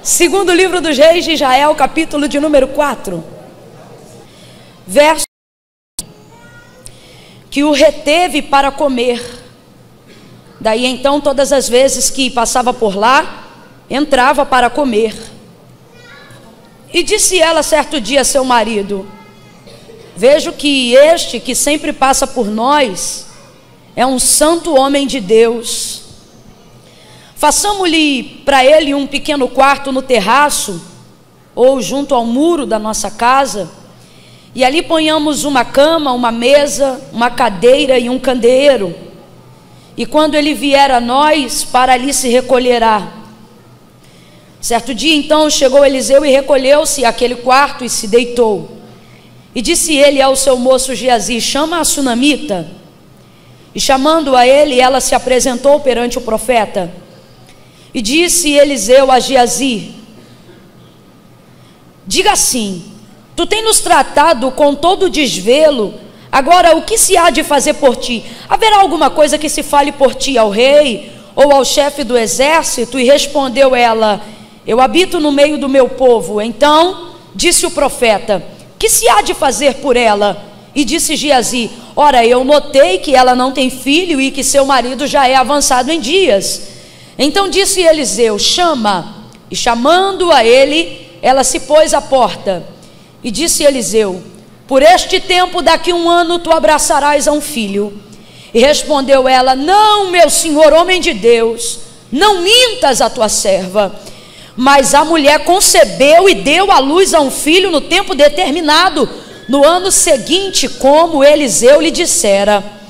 Segundo livro dos Reis de Israel, capítulo de número 4, verso que o reteve para comer. Daí então, todas as vezes que passava por lá, entrava para comer. E disse ela certo dia a seu marido: vejo que este que sempre passa por nós é um santo homem de Deus. Façamos-lhe para ele um pequeno quarto no terraço, ou junto ao muro da nossa casa, e ali ponhamos uma cama, uma mesa, uma cadeira e um candeeiro. E quando ele vier a nós, para ali se recolherá. Certo dia então chegou Eliseu e recolheu-se àquele quarto e se deitou. E disse ele ao seu moço Geazi: chama a sunamita. E chamando a ele, ela se apresentou perante o profeta. E disse Eliseu a Geazi: diga assim: tu tens nos tratado com todo desvelo, agora o que se há de fazer por ti? Haverá alguma coisa que se fale por ti ao rei, ou ao chefe do exército? E respondeu ela: eu habito no meio do meu povo. Então disse o profeta: que se há de fazer por ela? E disse Geazi: ora, eu notei que ela não tem filho e que seu marido já é avançado em dias. Então disse Eliseu: chama. E chamando a ele, ela se pôs à porta. E disse Eliseu: por este tempo, daqui 1 ano, tu abraçarás a um filho. E respondeu ela: não, meu senhor, homem de Deus, não mintas a tua serva. Mas a mulher concebeu e deu à luz a um filho no tempo determinado, no ano seguinte, como Eliseu lhe dissera.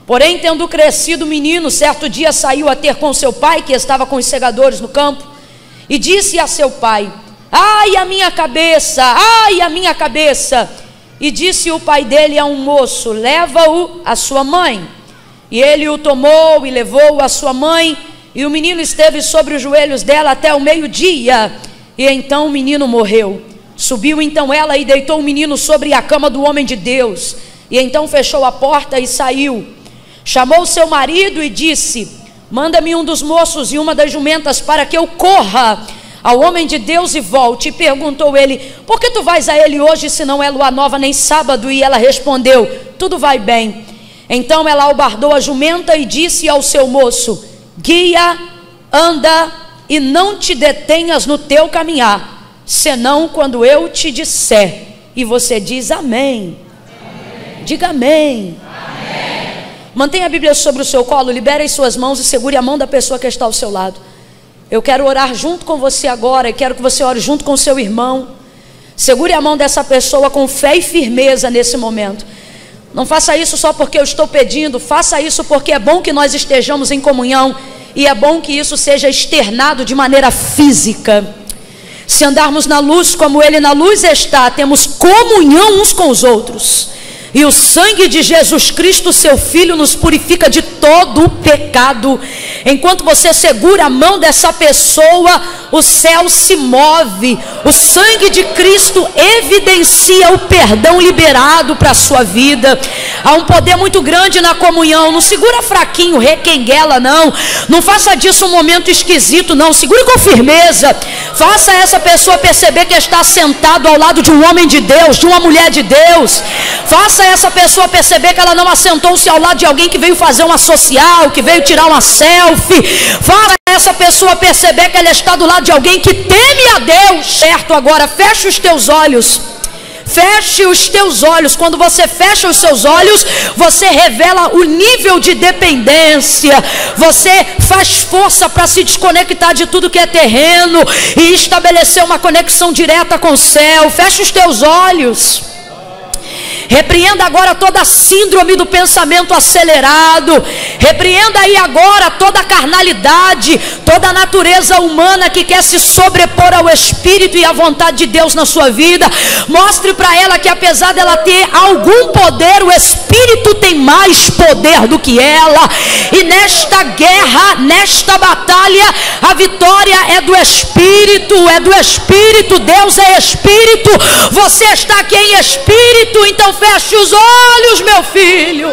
Porém, tendo crescido o menino, certo dia saiu a ter com seu pai, que estava com os segadores no campo, e disse a seu pai: ai, a minha cabeça, ai, a minha cabeça. E disse o pai dele a um moço: leva-o à sua mãe. E ele o tomou e levou-o à sua mãe, e o menino esteve sobre os joelhos dela até o meio-dia, e então o menino morreu. Subiu então ela e deitou o menino sobre a cama do homem de Deus, e então fechou a porta e saiu. Chamou seu marido e disse: manda-me um dos moços e uma das jumentas, para que eu corra ao homem de Deus e volte. E perguntou ele: por que tu vais a ele hoje, se não é lua nova nem sábado? E ela respondeu: tudo vai bem. Então ela albardou a jumenta e disse ao seu moço: guia, anda e não te detenhas no teu caminhar, senão quando eu te disser. E você diz amém. Amém. Diga amém. Amém. Mantenha a Bíblia sobre o seu colo, libere as suas mãos e segure a mão da pessoa que está ao seu lado. Eu quero orar junto com você agora, e quero que você ore junto com o seu irmão. Segure a mão dessa pessoa com fé e firmeza nesse momento. Não faça isso só porque eu estou pedindo, faça isso porque é bom que nós estejamos em comunhão, e é bom que isso seja externado de maneira física. Se andarmos na luz como Ele na luz está, temos comunhão uns com os outros. E o sangue de Jesus Cristo, seu Filho, nos purifica de todo o pecado. Enquanto você segura a mão dessa pessoa, o céu se move. O sangue de Cristo evidencia o perdão liberado para a sua vida. Há um poder muito grande na comunhão. Não segura fraquinho, requenguela, não. Não faça disso um momento esquisito, não. Segure com firmeza. Faça essa pessoa perceber que está sentado ao lado de um homem de Deus, de uma mulher de Deus. Faça essa pessoa perceber que ela não assentou-se ao lado de alguém que veio fazer uma social, que veio tirar uma selfie. Faça essa pessoa perceber que ela está do lado de alguém que teme a Deus. Certo? Agora feche os teus olhos. Feche os teus olhos. Quando você fecha os seus olhos, você revela o nível de dependência. Você faz força para se desconectar de tudo que é terreno e estabelecer uma conexão direta com o céu. Feche os teus olhos. Repreenda agora toda a síndrome do pensamento acelerado. Repreenda aí agora toda a carnalidade, toda a natureza humana que quer se sobrepor ao Espírito e à vontade de Deus na sua vida. Mostre para ela que apesar dela ter algum poder, o Espírito tem mais poder do que ela. E nesta guerra, nesta batalha, a vitória é do Espírito, é do Espírito. Deus é Espírito. Você está aqui em Espírito, então feche os olhos, meu filho.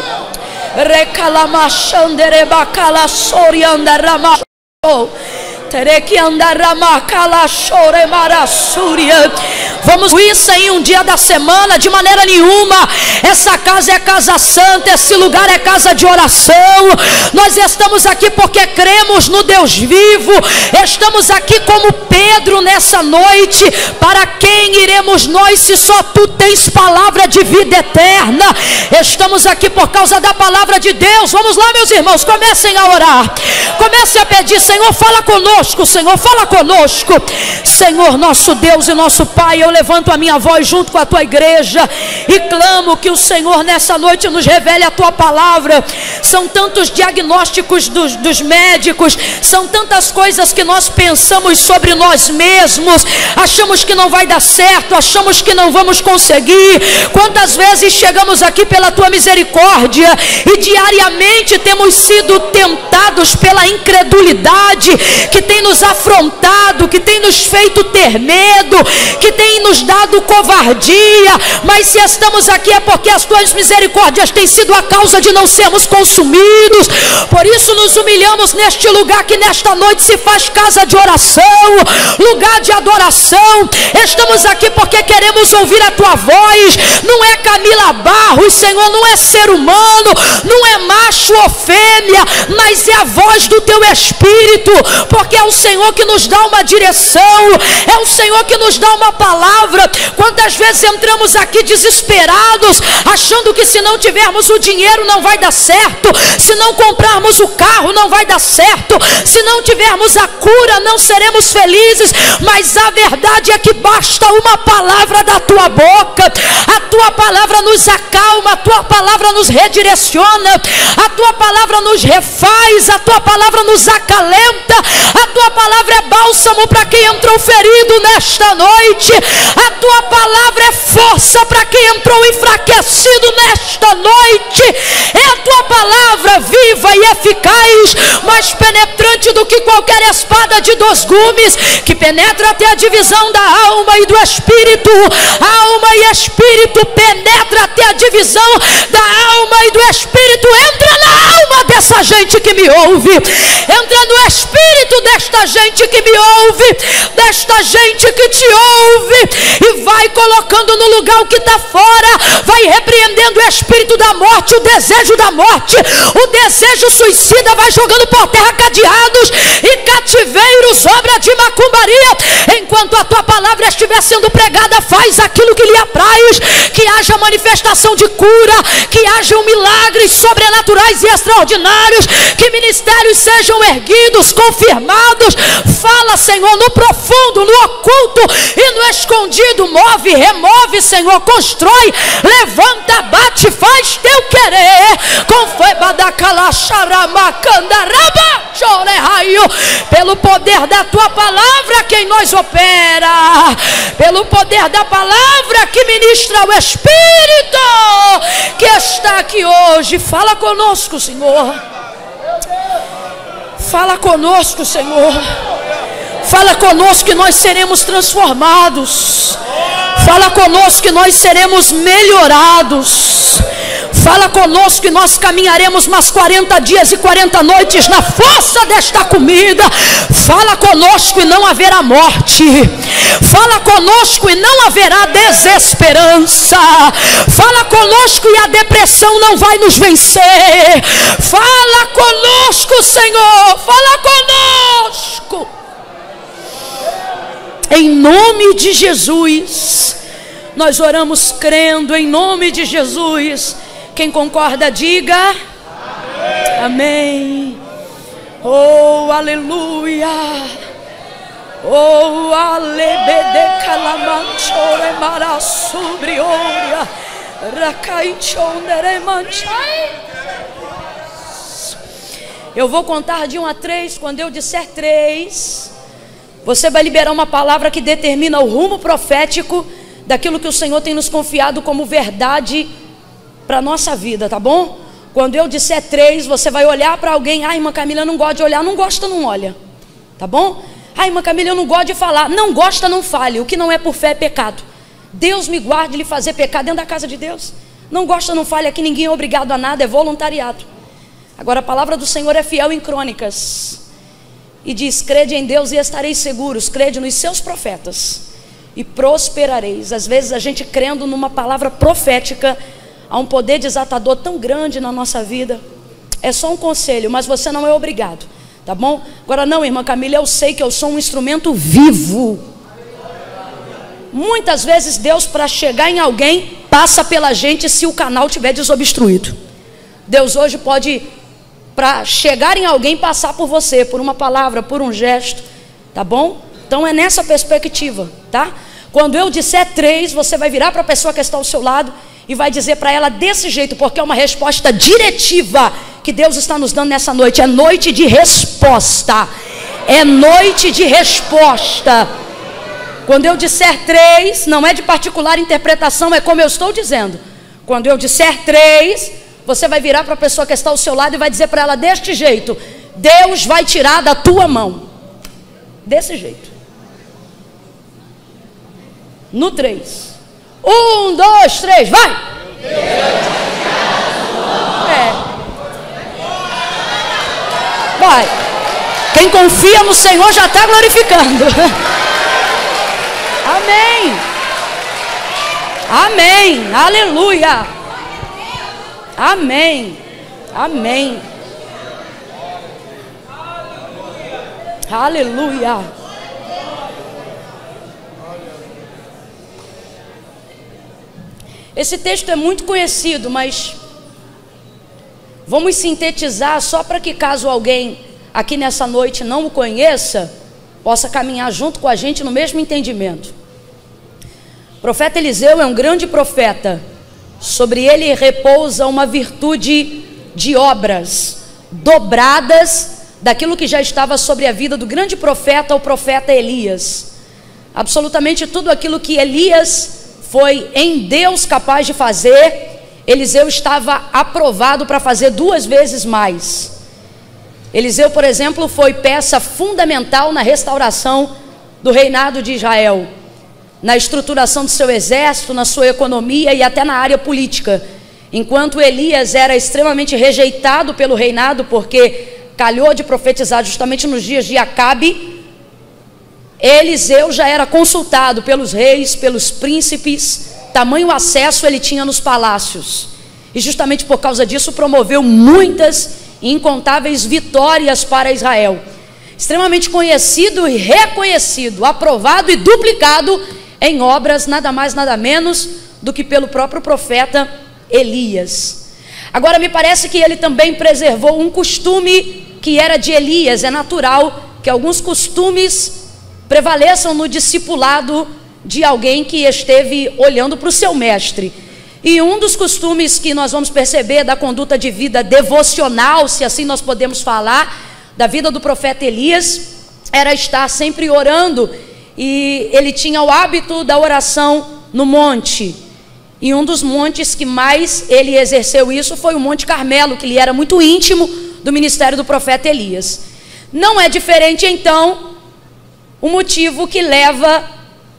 Vamos isso em um dia da semana, de maneira nenhuma. Essa casa é casa santa, esse lugar é casa de oração. Nós estamos aqui porque cremos no Deus vivo. Estamos aqui como Pedro nessa noite. Para quem iremos nós se só tu tens palavra de vida eterna? Estamos aqui por causa da palavra de Deus. Vamos lá, meus irmãos, comecem a orar. Comecem a pedir: Senhor, fala conosco, Senhor, fala conosco. Senhor, nosso Deus e nosso Pai, eu levanto a minha voz junto com a tua igreja e clamo que o Senhor nessa noite nos revele a tua palavra. São tantos diagnósticos dos médicos, são tantas coisas que nós pensamos sobre nós mesmos, achamos que não vai dar certo, achamos que não vamos conseguir. Quantas vezes chegamos aqui pela tua misericórdia e diariamente temos sido tentados pela incredulidade que tem nos afrontado, que tem nos feito ter medo, que tem nos dado covardia. Mas se estamos aqui é porque as tuas misericórdias têm sido a causa de não sermos consumidos. Por isso nos humilhamos neste lugar que nesta noite se faz casa de oração, lugar de adoração. Estamos aqui porque queremos ouvir a tua voz. Não é Camila Barros, Senhor, não é ser humano, não é macho ou fêmea, mas é a voz do teu Espírito, porque é o Senhor que nos dá uma direção, é o Senhor que nos dá uma palavra. Quantas vezes entramos aqui desesperados, achando que se não tivermos o dinheiro não vai dar certo, se não comprarmos o carro não vai dar certo, se não tivermos a cura não seremos felizes. Mas a verdade é que basta uma palavra da tua boca. A tua palavra nos acalma, a tua palavra nos redireciona, a tua palavra nos refaz, a tua palavra nos acalenta, a tua palavra é bálsamo para quem entrou ferido nesta noite, a tua palavra é força para quem entrou enfraquecido nesta noite. É a tua palavra viva e eficaz, mais penetrante do que qualquer espada de 2 gumes, que penetra até a divisão da alma e do espírito. Alma e espírito, penetra até a divisão da alma e do espírito. Entra na alma dessa gente que me ouve, entra no espírito desta gente que me ouve, desta gente que te ouve, e vai colocando no lugar o que está fora, vai repreendendo o espírito da morte, o desejo da morte, o desejo suicida, vai jogando por terra cadeados e cativeiros, obra de macumbaria. Enquanto a tua palavra estiver sendo pregada, faz aquilo que lhe apraz, que haja manifestação de cura, que hajam milagres sobrenaturais e extraordinários, que ministérios sejam erguidos, confirmados. Fala, Senhor, no profundo, no oculto e no escondido. Move, remove, Senhor, constrói, levanta, bate, faz teu querer. Pelo poder da tua palavra que em nós opera, pelo poder da palavra que ministra o Espírito que está aqui hoje. Fala conosco, Senhor. Fala conosco, Senhor. Fala conosco que nós seremos transformados. Fala conosco que nós seremos melhorados. Fala conosco que nós caminharemos mais 40 dias e 40 noites na força desta comida. Fala conosco e não haverá morte. Fala conosco e não haverá desesperança. Fala conosco e a depressão não vai nos vencer. Fala conosco, Senhor. Fala conosco. Em nome de Jesus, nós oramos crendo em nome de Jesus. Quem concorda, diga amém. Amém. Oh, aleluia. Oh, alebede calamanchore marasubrioria. Rakaichondere manchai. Eu vou contar de 1 a 3. Quando eu disser 3, você vai liberar uma palavra que determina o rumo profético daquilo que o Senhor tem nos confiado como verdade para a nossa vida, tá bom? Quando eu disser 3, você vai olhar para alguém. Ah, irmã Camila, eu não gosto de olhar. Não gosta, não olha, tá bom? Ah, irmã Camila, eu não gosto de falar. Não gosta, não fale. O que não é por fé é pecado. Deus me guarde de lhe fazer pecar dentro da casa de Deus. Não gosta, não fale. Aqui ninguém é obrigado a nada, é voluntariado. Agora a palavra do Senhor é fiel em Crônicas. e diz: crede em Deus e estareis seguros, crede nos seus profetas e prosperareis. Às vezes a gente crendo numa palavra profética, há um poder desatador tão grande na nossa vida. É só um conselho, mas você não é obrigado, tá bom? Agora não, irmã Camila, eu sei que eu sou um instrumento vivo. Muitas vezes Deus, para chegar em alguém, passa pela gente se o canal estiver desobstruído. Deus hoje pode, para chegar em alguém, passar por você, por uma palavra, por um gesto, tá bom? Então é nessa perspectiva, tá? Quando eu disser 3, você vai virar para a pessoa que está ao seu lado e vai dizer para ela desse jeito, porque é uma resposta diretiva que Deus está nos dando nessa noite. É noite de resposta. É noite de resposta. Quando eu disser 3, não é de particular interpretação, é como eu estou dizendo. Quando eu disser 3, você vai virar para a pessoa que está ao seu lado e vai dizer para ela deste jeito: Deus vai tirar da tua mão. Desse jeito. No 3. 1, 2, 3, vai! Vai. Quem confia no Senhor já está glorificando. Amém. Amém. Aleluia. Amém. Amém. Aleluia. Esse texto é muito conhecido, mas vamos sintetizar só para que, caso alguém aqui nessa noite não o conheça, possa caminhar junto com a gente no mesmo entendimento. O profeta Eliseu é um grande profeta. Sobre ele repousa uma virtude de obras dobradas daquilo que já estava sobre a vida do grande profeta, o profeta Elias. Absolutamente tudo aquilo que Elias foi em Deus capaz de fazer, Eliseu estava aprovado para fazer 2 vezes mais. Eliseu, por exemplo, foi peça fundamental na restauração do reinado de Israel, na estruturação do seu exército, na sua economia e até na área política. Enquanto Elias era extremamente rejeitado pelo reinado, porque calhou de profetizar justamente nos dias de Acabe, Eliseu já era consultado pelos reis, pelos príncipes, tamanho acesso ele tinha nos palácios. E justamente por causa disso promoveu muitas e incontáveis vitórias para Israel. Extremamente conhecido e reconhecido, aprovado e duplicado em obras nada mais nada menos do que pelo próprio profeta Elias. Agora me parece que ele também preservou um costume que era de Elias. É natural que alguns costumes prevaleçam no discipulado de alguém que esteve olhando para o seu mestre. E um dos costumes que nós vamos perceber da conduta de vida devocional, se assim nós podemos falar, da vida do profeta Elias, era estar sempre orando. E ele tinha o hábito da oração no monte. E um dos montes que mais ele exerceu isso foi o Monte Carmelo, que lhe era muito íntimo do ministério do profeta Elias. Não é diferente então o motivo que leva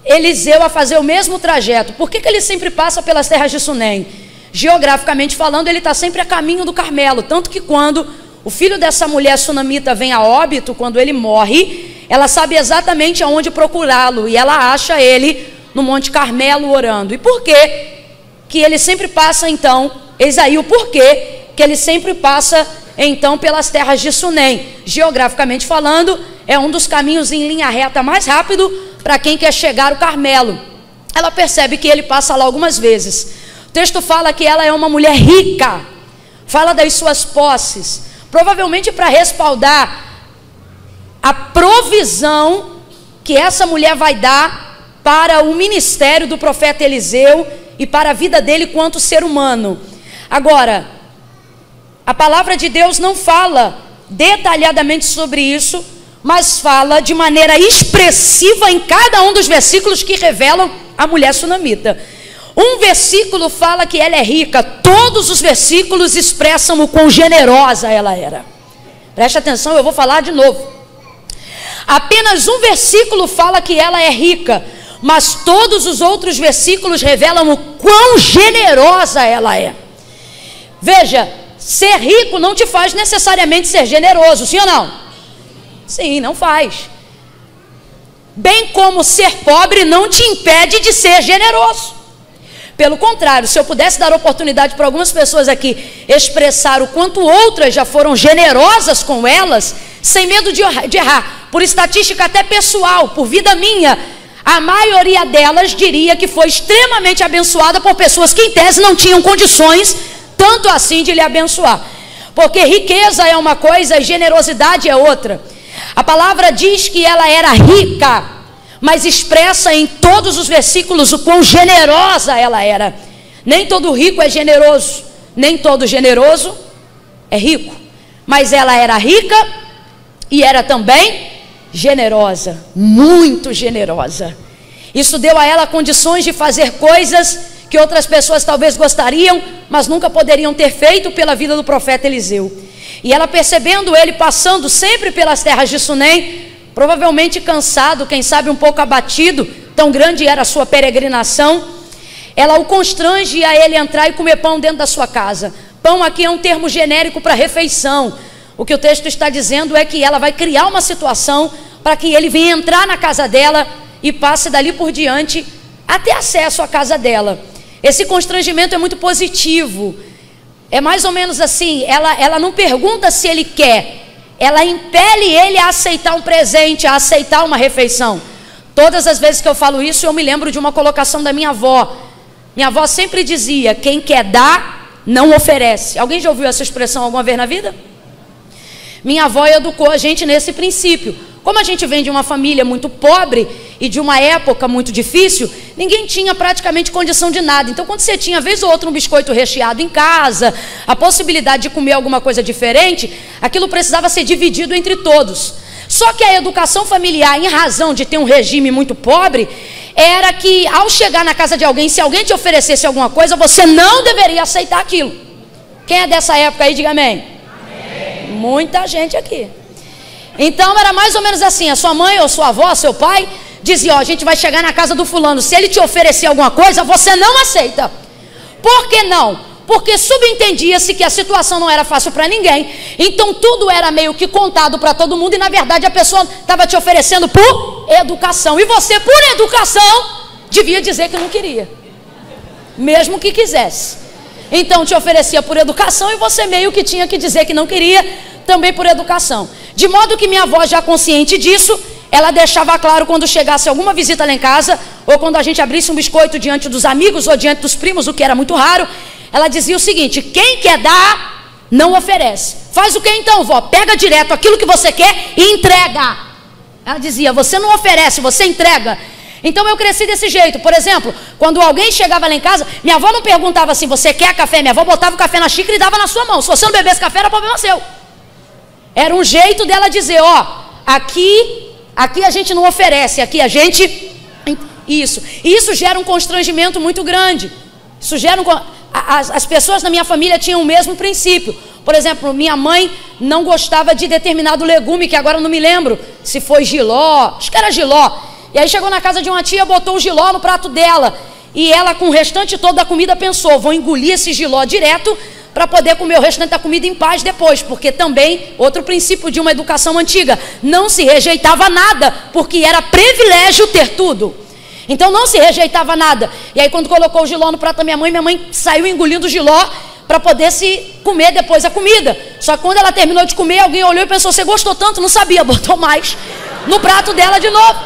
Eliseu a fazer o mesmo trajeto. Por que ele sempre passa pelas terras de Sunem? Geograficamente falando, ele está sempre a caminho do Carmelo. Tanto que quando o filho dessa mulher sunamita vem a óbito, quando ele morre, ela sabe exatamente aonde procurá-lo. E ela acha ele no Monte Carmelo orando. E por que ele sempre passa então, eis aí o porquê que ele sempre passa então pelas terras de Sunem? Geograficamente falando, é um dos caminhos em linha reta mais rápido para quem quer chegar ao Carmelo. Ela percebe que ele passa lá algumas vezes. O texto fala que ela é uma mulher rica, fala das suas posses, provavelmente para respaldar a provisão que essa mulher vai dar para o ministério do profeta Eliseu e para a vida dele quanto ser humano. Agora, a palavra de Deus não fala detalhadamente sobre isso, mas fala de maneira expressiva em cada um dos versículos que revelam a mulher sunamita. Um versículo fala que ela é rica, todos os versículos expressam o quão generosa ela era. Preste atenção, eu vou falar de novo. Apenas um versículo fala que ela é rica, mas todos os outros versículos revelam o quão generosa ela é. Veja, ser rico não te faz necessariamente ser generoso, sim ou não? Sim, não faz. Bem como ser pobre não te impede de ser generoso. Pelo contrário, se eu pudesse dar oportunidade para algumas pessoas aqui expressar o quanto outras já foram generosas com elas, sem medo de errar, por estatística até pessoal, por vida minha, a maioria delas diria que foi extremamente abençoada por pessoas que em tese não tinham condições tanto assim de lhe abençoar. Porque riqueza é uma coisa e generosidade é outra. A palavra diz que ela era rica, mas expressa em todos os versículos o quão generosa ela era. Nem todo rico é generoso, nem todo generoso é rico. Mas ela era rica e era também generosa, muito generosa. Isso deu a ela condições de fazer coisas que outras pessoas talvez gostariam, mas nunca poderiam ter feito pela vida do profeta Eliseu. E ela, percebendo ele passando sempre pelas terras de Sunem, provavelmente cansado, quem sabe um pouco abatido, tão grande era a sua peregrinação, ela o constrange a ele entrar e comer pão dentro da sua casa. Pão aqui é um termo genérico para refeição. O que o texto está dizendo é que ela vai criar uma situação para que ele venha entrar na casa dela e passe dali por diante até acesso à casa dela. Esse constrangimento é muito positivo. É mais ou menos assim, ela não pergunta se ele quer, ela impele ele a aceitar um presente, a aceitar uma refeição. Todas as vezes que eu falo isso, eu me lembro de uma colocação da minha avó. Minha avó sempre dizia: quem quer dar, não oferece. Alguém já ouviu essa expressão alguma vez na vida? Minha avó educou a gente nesse princípio. Como a gente vem de uma família muito pobre e de uma época muito difícil, ninguém tinha praticamente condição de nada. Então, quando você tinha, vez ou outra, um biscoito recheado em casa, a possibilidade de comer alguma coisa diferente, aquilo precisava ser dividido entre todos. Só que a educação familiar, em razão de ter um regime muito pobre, era que ao chegar na casa de alguém, se alguém te oferecesse alguma coisa, você não deveria aceitar aquilo. Quem é dessa época aí, diga amém. Amém. Muita gente aqui. Então era mais ou menos assim, a sua mãe ou sua avó, seu pai, dizia: ó, a gente vai chegar na casa do fulano, se ele te oferecer alguma coisa, você não aceita. Por que não? Porque subentendia-se que a situação não era fácil para ninguém, então tudo era meio que contado para todo mundo, e na verdade a pessoa estava te oferecendo por educação, e você, por educação, devia dizer que não queria, mesmo que quisesse. Então te oferecia por educação, e você meio que tinha que dizer que não queria, também por educação. De modo que minha avó, já consciente disso, ela deixava claro quando chegasse alguma visita lá em casa, ou quando a gente abrisse um biscoito diante dos amigos ou diante dos primos, o que era muito raro, ela dizia o seguinte: quem quer dar, não oferece. Faz o que então, vó? Pega direto aquilo que você quer e entrega. Ela dizia: você não oferece, você entrega. Então eu cresci desse jeito. Por exemplo, quando alguém chegava lá em casa, minha avó não perguntava assim: você quer café? Minha avó botava o café na xícara e dava na sua mão. Se você não bebesse café, era problema seu. Era um jeito dela dizer: ó, aqui a gente não oferece, aqui a gente... Isso. E isso gera um constrangimento muito grande. Isso gera as pessoas na minha família tinham o mesmo princípio. Por exemplo, minha mãe não gostava de determinado legume, que agora eu não me lembro se foi jiló, acho que era jiló. E aí chegou na casa de uma tia, botou o jiló no prato dela, e ela, com o restante todo da comida, pensou: vou engolir esse jiló direto para poder comer o restante da comida em paz depois, porque também, outro princípio de uma educação antiga, não se rejeitava nada, porque era privilégio ter tudo. Então não se rejeitava nada. E aí quando colocou o jiló no prato da minha mãe saiu engolindo o jiló para poder se comer depois a comida. Só que quando ela terminou de comer, alguém olhou e pensou: você gostou tanto? Não sabia, botou mais no prato dela de novo.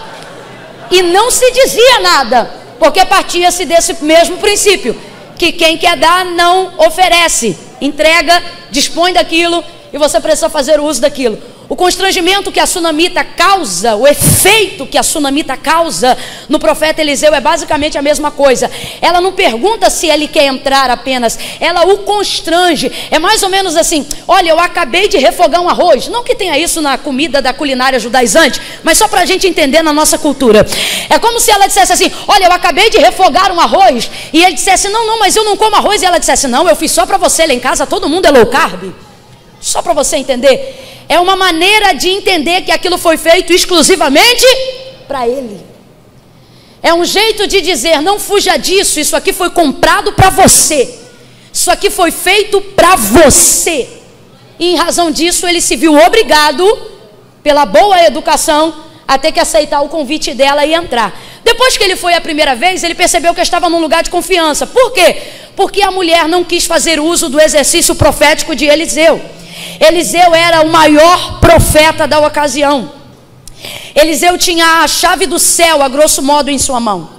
E não se dizia nada, porque partia-se desse mesmo princípio, que quem quer dar não oferece, entrega, dispõe daquilo, e você precisa fazer o uso daquilo. O constrangimento que a sunamita causa, o efeito que a sunamita causa no profeta Eliseu é basicamente a mesma coisa. Ela não pergunta se ele quer entrar apenas, ela o constrange. É mais ou menos assim: olha, eu acabei de refogar um arroz. Não que tenha isso na comida da culinária judaizante, mas só para a gente entender na nossa cultura. É como se ela dissesse assim: olha, eu acabei de refogar um arroz. E ele dissesse: não, mas eu não como arroz. E ela dissesse: não, eu fiz só para você, lá em casa todo mundo é low carb. Só para você entender. É uma maneira de entender que aquilo foi feito exclusivamente para ele. É um jeito de dizer: não fuja disso, isso aqui foi comprado para você. Isso aqui foi feito para você. E em razão disso ele se viu obrigado pela boa educação, a ter que aceitar o convite dela e entrar. Depois que ele foi a primeira vez, ele percebeu que estava num lugar de confiança. Por quê? Porque a mulher não quis fazer uso do exercício profético de Eliseu. Eliseu era o maior profeta da ocasião. Eliseu tinha a chave do céu, a grosso modo, em sua mão.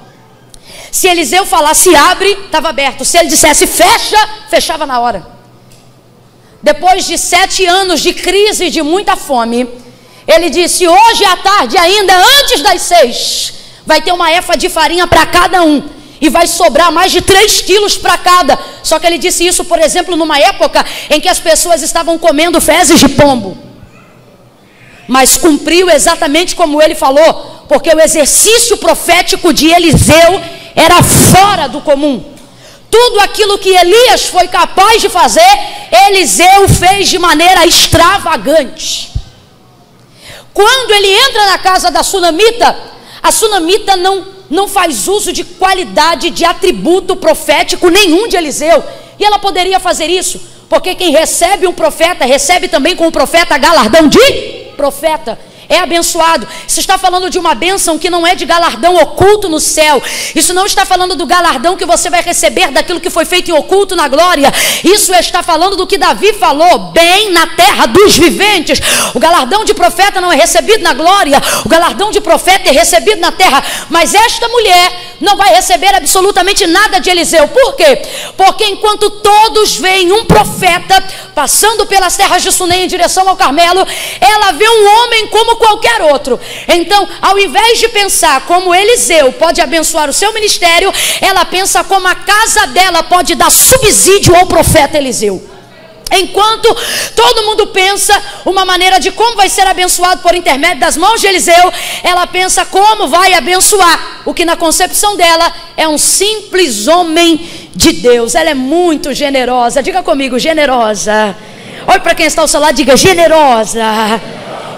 Se Eliseu falasse abre, estava aberto. Se ele dissesse fecha, fechava na hora. Depois de 7 anos de crise, de muita fome, ele disse: hoje à tarde, ainda antes das 6, vai ter uma efa de farinha para cada um, e vai sobrar mais de 3 quilos para cada. Só que ele disse isso, por exemplo, numa época em que as pessoas estavam comendo fezes de pombo. Mas cumpriu exatamente como ele falou, porque o exercício profético de Eliseu era fora do comum. Tudo aquilo que Elias foi capaz de fazer, Eliseu fez de maneira extravagante. Quando ele entra na casa da sunamita, a sunamita não faz uso de qualidade, de atributo profético nenhum de Eliseu. E ela poderia fazer isso, porque quem recebe um profeta, recebe também com o profeta galardão de profeta. É abençoado. Isso está falando de uma bênção que não é de galardão oculto no céu. Isso não está falando do galardão que você vai receber daquilo que foi feito em oculto na glória. Isso está falando do que Davi falou: bem na terra dos viventes. O galardão de profeta não é recebido na glória, o galardão de profeta é recebido na terra. Mas esta mulher não vai receber absolutamente nada de Eliseu. Por quê? Porque enquanto todos veem um profeta passando pelas terras de Sunem em direção ao Carmelo, ela vê um homem como qualquer outro. Então, ao invés de pensar como Eliseu pode abençoar o seu ministério, ela pensa como a casa dela pode dar subsídio ao profeta Eliseu. Enquanto todo mundo pensa uma maneira de como vai ser abençoado por intermédio das mãos de Eliseu, ela pensa como vai abençoar o que na concepção dela é um simples homem de Deus. Ela é muito generosa. Diga comigo, generosa. Olhe para quem está ao seu lado, diga generosa.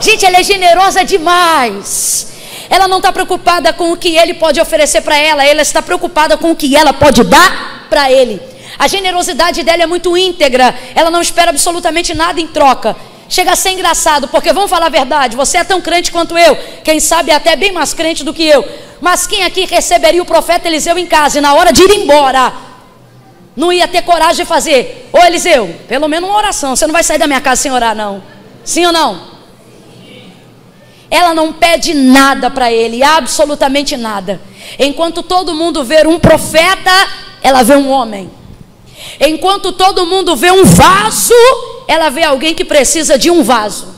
Gente, ela é generosa demais. Ela não está preocupada com o que ele pode oferecer para ela, ela está preocupada com o que ela pode dar para ele. A generosidade dela é muito íntegra, ela não espera absolutamente nada em troca. Chega a ser engraçado, porque vamos falar a verdade, você é tão crente quanto eu, quem sabe até bem mais crente do que eu. Mas quem aqui receberia o profeta Eliseu em casa e na hora de ir embora não ia ter coragem de fazer: ô Eliseu, pelo menos uma oração, você não vai sair da minha casa sem orar não? Sim ou não? Ela não pede nada para ele, absolutamente nada. Enquanto todo mundo vê um profeta, ela vê um homem. Enquanto todo mundo vê um vaso, ela vê alguém que precisa de um vaso.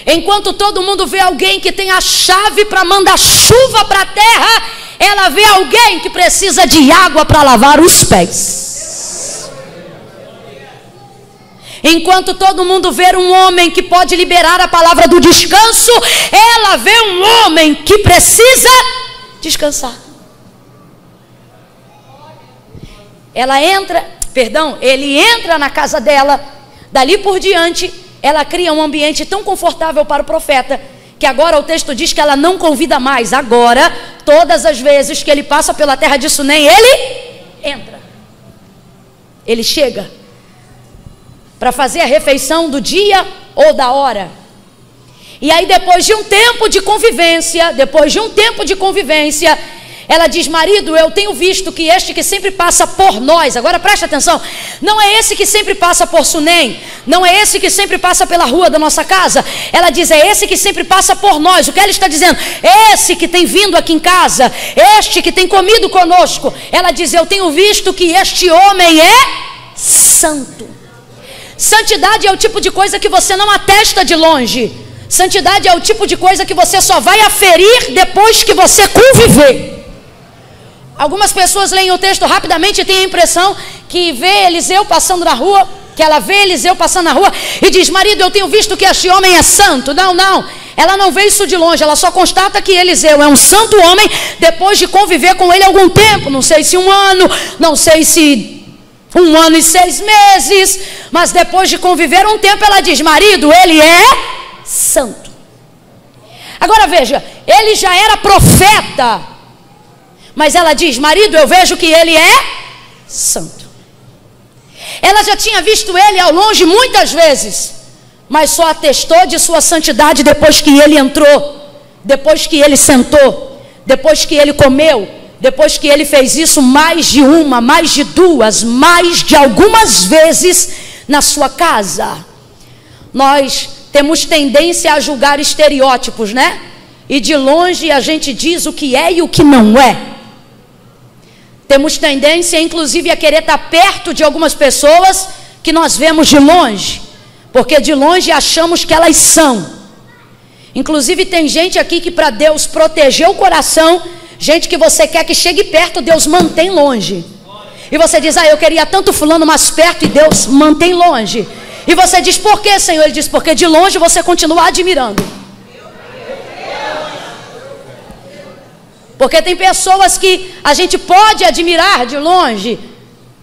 Enquanto todo mundo vê alguém que tem a chave para mandar chuva para a terra, ela vê alguém que precisa de água para lavar os pés. Enquanto todo mundo vê um homem que pode liberar a palavra do descanso, ela vê um homem que precisa descansar. Ele entra na casa dela. Dali por diante, ela cria um ambiente tão confortável para o profeta, que agora o texto diz que ela não convida mais. Agora, todas as vezes que ele passa pela terra de Sunem, ele entra. Ele chega para fazer a refeição do dia ou da hora. E aí depois de um tempo de convivência, ela diz: marido, eu tenho visto que este que sempre passa por nós, agora preste atenção, não é esse que sempre passa por Sunem, não é esse que sempre passa pela rua da nossa casa. Ela diz: é esse que sempre passa por nós. O que ela está dizendo? Esse que tem vindo aqui em casa, este que tem comido conosco. Ela diz: eu tenho visto que este homem é santo. Santidade é o tipo de coisa que você não atesta de longe. Santidade é o tipo de coisa que você só vai aferir depois que você conviver. Algumas pessoas leem o texto rapidamente e têm a impressão que vê Eliseu passando na rua, que ela vê Eliseu passando na rua e diz: marido, eu tenho visto que este homem é santo. Não, ela não vê isso de longe, ela só constata que Eliseu é um santo homem depois de conviver com ele algum tempo. Não sei se 1 ano, não sei se 1 ano e 6 meses, mas depois de conviver um tempo, ela diz: marido, ele é santo. Agora veja, ele já era profeta, mas ela diz: marido, eu vejo que ele é santo. Ela já tinha visto ele ao longe muitas vezes, mas só atestou de sua santidade depois que ele entrou, depois que ele sentou, depois que ele comeu, depois que ele fez isso mais de uma, mais de duas, mais de algumas vezes na sua casa. Nós temos tendência a julgar estereótipos, né? E de longe a gente diz o que é e o que não é. Temos tendência, inclusive, a querer estar perto de algumas pessoas que nós vemos de longe, porque de longe achamos que elas são. Inclusive tem gente aqui que, para Deus proteger o coração, gente que você quer que chegue perto, Deus mantém longe. E você diz, eu queria tanto fulano mais perto, e Deus mantém longe. E você diz, por que, Senhor? Ele diz, porque de longe você continua admirando. Porque tem pessoas que a gente pode admirar de longe,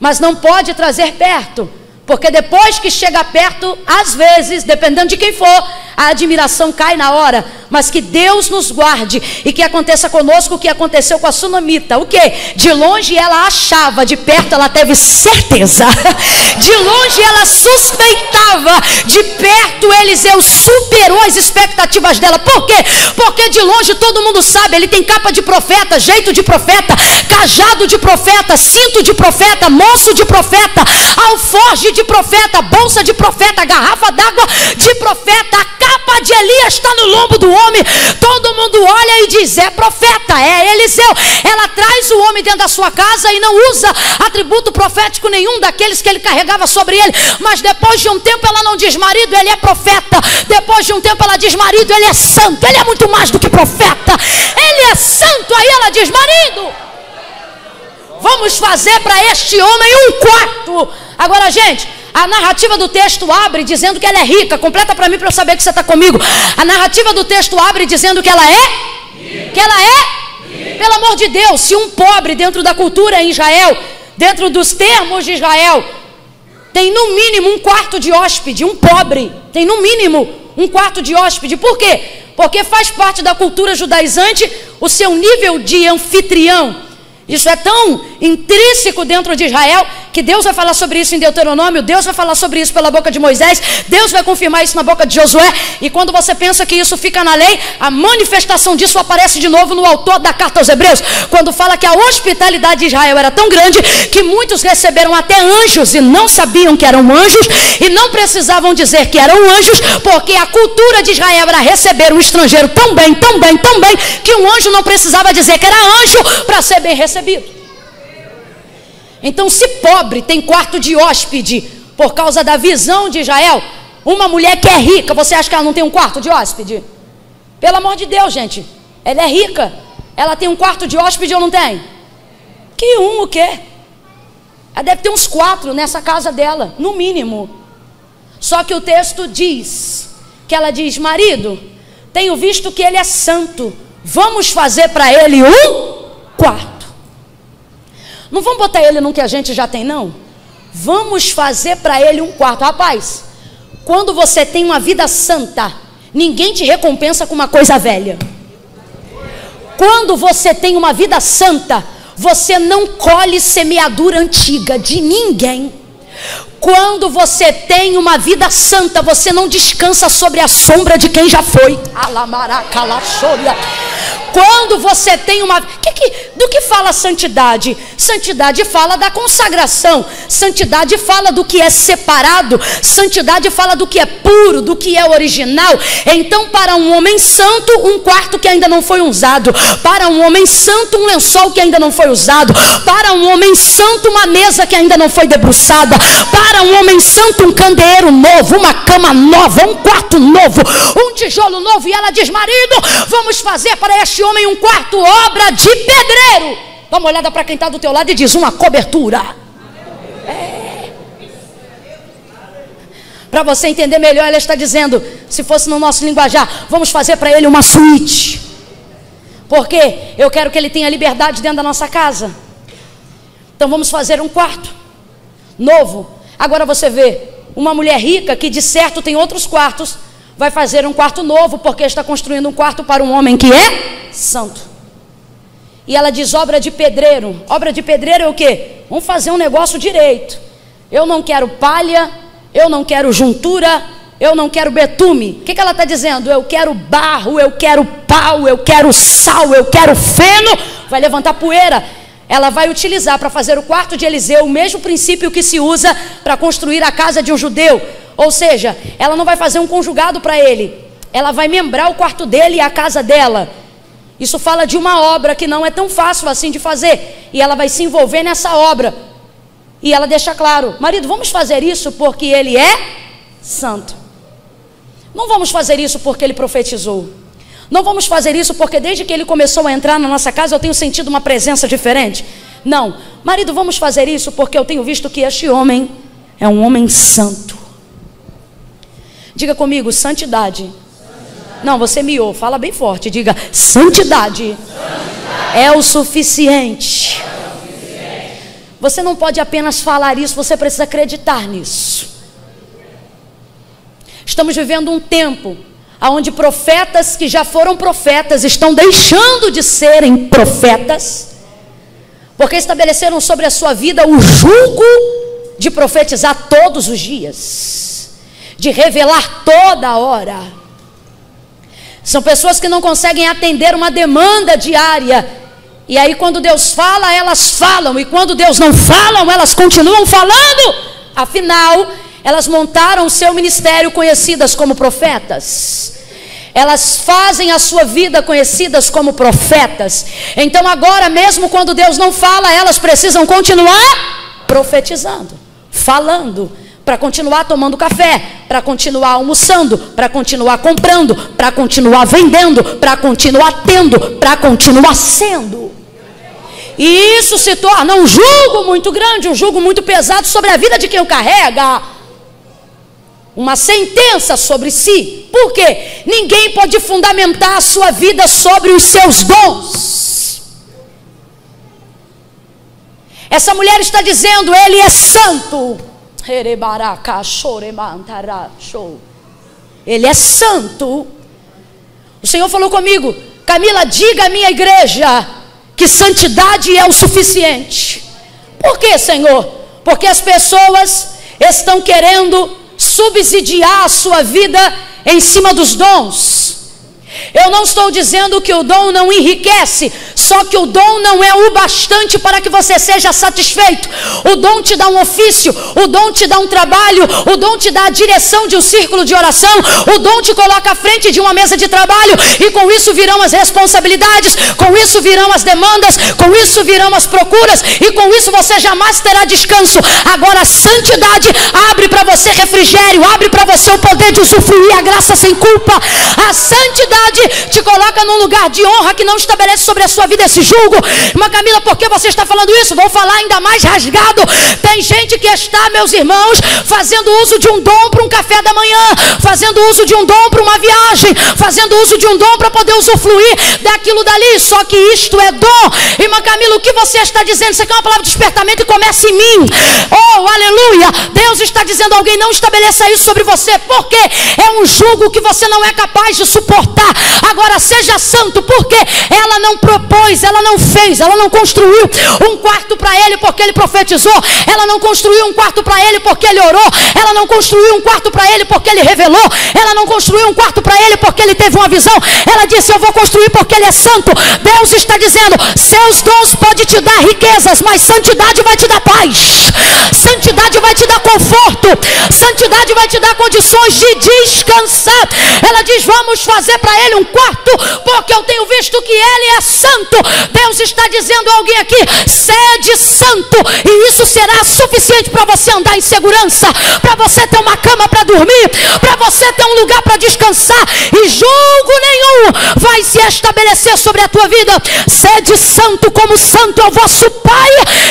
mas não pode trazer perto. Porque depois que chega perto, às vezes, dependendo de quem for, a admiração cai na hora. Mas que Deus nos guarde e que aconteça conosco o que aconteceu com a sunamita. O quê? De longe ela achava, de perto ela teve certeza. De longe ela suspeitava, de perto Eliseu superou as expectativas dela. Por quê? Porque de longe todo mundo sabe, ele tem capa de profeta, jeito de profeta, cajado de profeta, cinto de profeta, moço de profeta, alforje de profeta, bolsa de profeta, garrafa d'água de profeta, a capa de Elias está no lombo do homem. Todo mundo olha e diz, é profeta, é Eliseu. Ela traz o homem dentro da sua casa e não usa atributo profético nenhum daqueles que ele carregava sobre ele. Mas depois de um tempo ela não diz, marido, ele é profeta. Depois de um tempo ela diz, marido, ele é santo. Ele é muito mais do que profeta, ele é santo. Aí ela diz, marido, vamos fazer para este homem um quarto. Agora, gente, a narrativa do texto abre dizendo que ela é rica. Completa para mim, para eu saber que você está comigo. A narrativa do texto abre dizendo que ela é? Que ela é? Pelo amor de Deus, se um pobre dentro da cultura em Israel, dentro dos termos de Israel, tem no mínimo um quarto de hóspede, um pobre tem no mínimo um quarto de hóspede. Por quê? Porque faz parte da cultura judaizante o seu nível de anfitrião. Isso é tão intrínseco dentro de Israel, que Deus vai falar sobre isso em Deuteronômio, Deus vai falar sobre isso pela boca de Moisés, Deus vai confirmar isso na boca de Josué. E quando você pensa que isso fica na lei, a manifestação disso aparece de novo no autor da carta aos Hebreus, quando fala que a hospitalidade de Israel era tão grande, que muitos receberam até anjos, e não sabiam que eram anjos, e não precisavam dizer que eram anjos, porque a cultura de Israel era receber um estrangeiro tão bem, tão bem, tão bem, que um anjo não precisava dizer que era anjo para ser bem recebido. Então, se pobre tem quarto de hóspede por causa da visão de Israel, uma mulher que é rica, você acha que ela não tem um quarto de hóspede? Pelo amor de Deus, gente, ela é rica, ela tem um quarto de hóspede ou não tem? Que um o quê? Ela deve ter uns 4 nessa casa dela, no mínimo. Só que o texto diz, que ela diz, marido, tenho visto que ele é santo, vamos fazer para ele um quarto. Não vamos botar ele no que a gente já tem, não? Vamos fazer para ele um quarto. Rapaz, quando você tem uma vida santa, ninguém te recompensa com uma coisa velha. Quando você tem uma vida santa, você não colhe semeadura antiga de ninguém. Quando você tem uma vida santa, você não descansa sobre a sombra de quem já foi. Quando você tem uma... do que fala santidade? Santidade fala da consagração. Santidade fala do que é separado. Santidade fala do que é puro, do que é original. Então, para um homem santo, um quarto que ainda não foi usado. Para um homem santo, um lençol que ainda não foi usado. Para um homem santo, uma mesa que ainda não foi debruçada. Para um homem santo, um candeeiro novo, uma cama nova, um quarto novo, um tijolo novo. E ela diz, marido, vamos fazer para este homem um quarto, obra de pedreiro. Dá uma olhada para quem está do teu lado e diz, uma cobertura. Para você entender melhor, ela está dizendo, se fosse no nosso linguajar, vamos fazer para ele uma suíte. Porque eu quero que ele tenha liberdade dentro da nossa casa. Então vamos fazer um quarto novo. Agora você vê, uma mulher rica que de certo tem outros quartos, vai fazer um quarto novo, porque está construindo um quarto para um homem que é santo. E ela diz, obra de pedreiro. Obra de pedreiro é o quê? Vamos fazer um negócio direito. Eu não quero palha, eu não quero juntura, Eu não quero betume. O que ela está dizendo? Eu quero barro, eu quero pau, eu quero sal, eu quero feno. Vai levantar poeira. Ela vai utilizar para fazer o quarto de Eliseu o mesmo princípio que se usa para construir a casa de um judeu. Ou seja, ela não vai fazer um conjugado para ele. Ela vai membrar o quarto dele e a casa dela. Isso fala de uma obra que não é tão fácil assim de fazer. E ela vai se envolver nessa obra. E ela deixa claro: marido, vamos fazer isso porque ele é santo. Não vamos fazer isso porque ele profetizou. Não vamos fazer isso porque desde que ele começou a entrar na nossa casa eu tenho sentido uma presença diferente. Não, marido, vamos fazer isso porque eu tenho visto que este homem é um homem santo. Diga comigo, santidade. Não, você miou, fala bem forte. Diga, santidade é o suficiente. Você não pode apenas falar isso, você precisa acreditar nisso. Estamos vivendo um tempo onde profetas que já foram profetas estão deixando de serem profetas, porque estabeleceram sobre a sua vida o jugo de profetizar todos os dias, de revelar toda hora. São pessoas que não conseguem atender uma demanda diária. E aí quando Deus fala, elas falam. E quando Deus não fala, elas continuam falando. Afinal, elas montaram o seu ministério conhecidas como profetas. Elas fazem a sua vida conhecidas como profetas. Então agora, mesmo quando Deus não fala, elas precisam continuar profetizando, falando, para continuar tomando café, para continuar almoçando, para continuar comprando, para continuar vendendo, para continuar tendo, para continuar sendo. E isso se torna um jugo muito grande, um jugo muito pesado sobre a vida de quem o carrega. Uma sentença sobre si. Por quê? Ninguém pode fundamentar a sua vida sobre os seus dons. Essa mulher está dizendo, ele é santo. Ele é santo. O Senhor falou comigo: Camila, diga à minha igreja que santidade é o suficiente. Por quê, Senhor? Porque as pessoas estão querendo subsidiar a sua vida em cima dos dons. Eu não estou dizendo que o dom não enriquece, só que o dom não é o bastante para que você seja satisfeito. O dom te dá um ofício, o dom te dá um trabalho, o dom te dá a direção de um círculo de oração, o dom te coloca à frente de uma mesa de trabalho, e com isso virão as responsabilidades, com isso virão as demandas, com isso virão as procuras, e com isso você jamais terá descanso. Agora a santidade abre para você refrigério, abre para você o poder de usufruir a graça sem culpa. A santidade te coloca num lugar de honra que não estabelece sobre a sua vida esse julgo. Irmã Camila, por que você está falando isso? Vou falar ainda mais rasgado. Tem gente que está, meus irmãos, fazendo uso de um dom para um café da manhã, fazendo uso de um dom para uma viagem, fazendo uso de um dom para poder usufruir daquilo dali. Só que isto é dom. Irmã Camila, o que você está dizendo? Isso aqui é uma palavra de despertamento e começa em mim. Oh, aleluia. Deus está dizendo a alguém: não estabeleça isso sobre você, porque é um jugo que você não é capaz de suportar. Agora seja santo, porque ela não propôs, ela não fez, ela não construiu um quarto para ele porque ele profetizou, ela não construiu um quarto para ele porque ele orou, ela não construiu um quarto para ele porque ele revelou, ela não construiu um quarto para ele porque ele teve uma visão. Ela disse: eu vou construir porque ele é santo. Deus está dizendo: seus dons podem te dar riquezas, mas santidade vai te dar paz, santidade vai te dar conforto, santidade vai te dar condições de descansar. Ela diz: vamos fazer para ele um quarto, porque eu tenho visto que ele é santo. Deus está dizendo a alguém aqui: sede santo, e isso será suficiente para você andar em segurança, para você ter uma cama para dormir, para você ter um lugar para descansar, e julgo nenhum vai se estabelecer sobre a tua vida. Sede santo como santo é o vosso Pai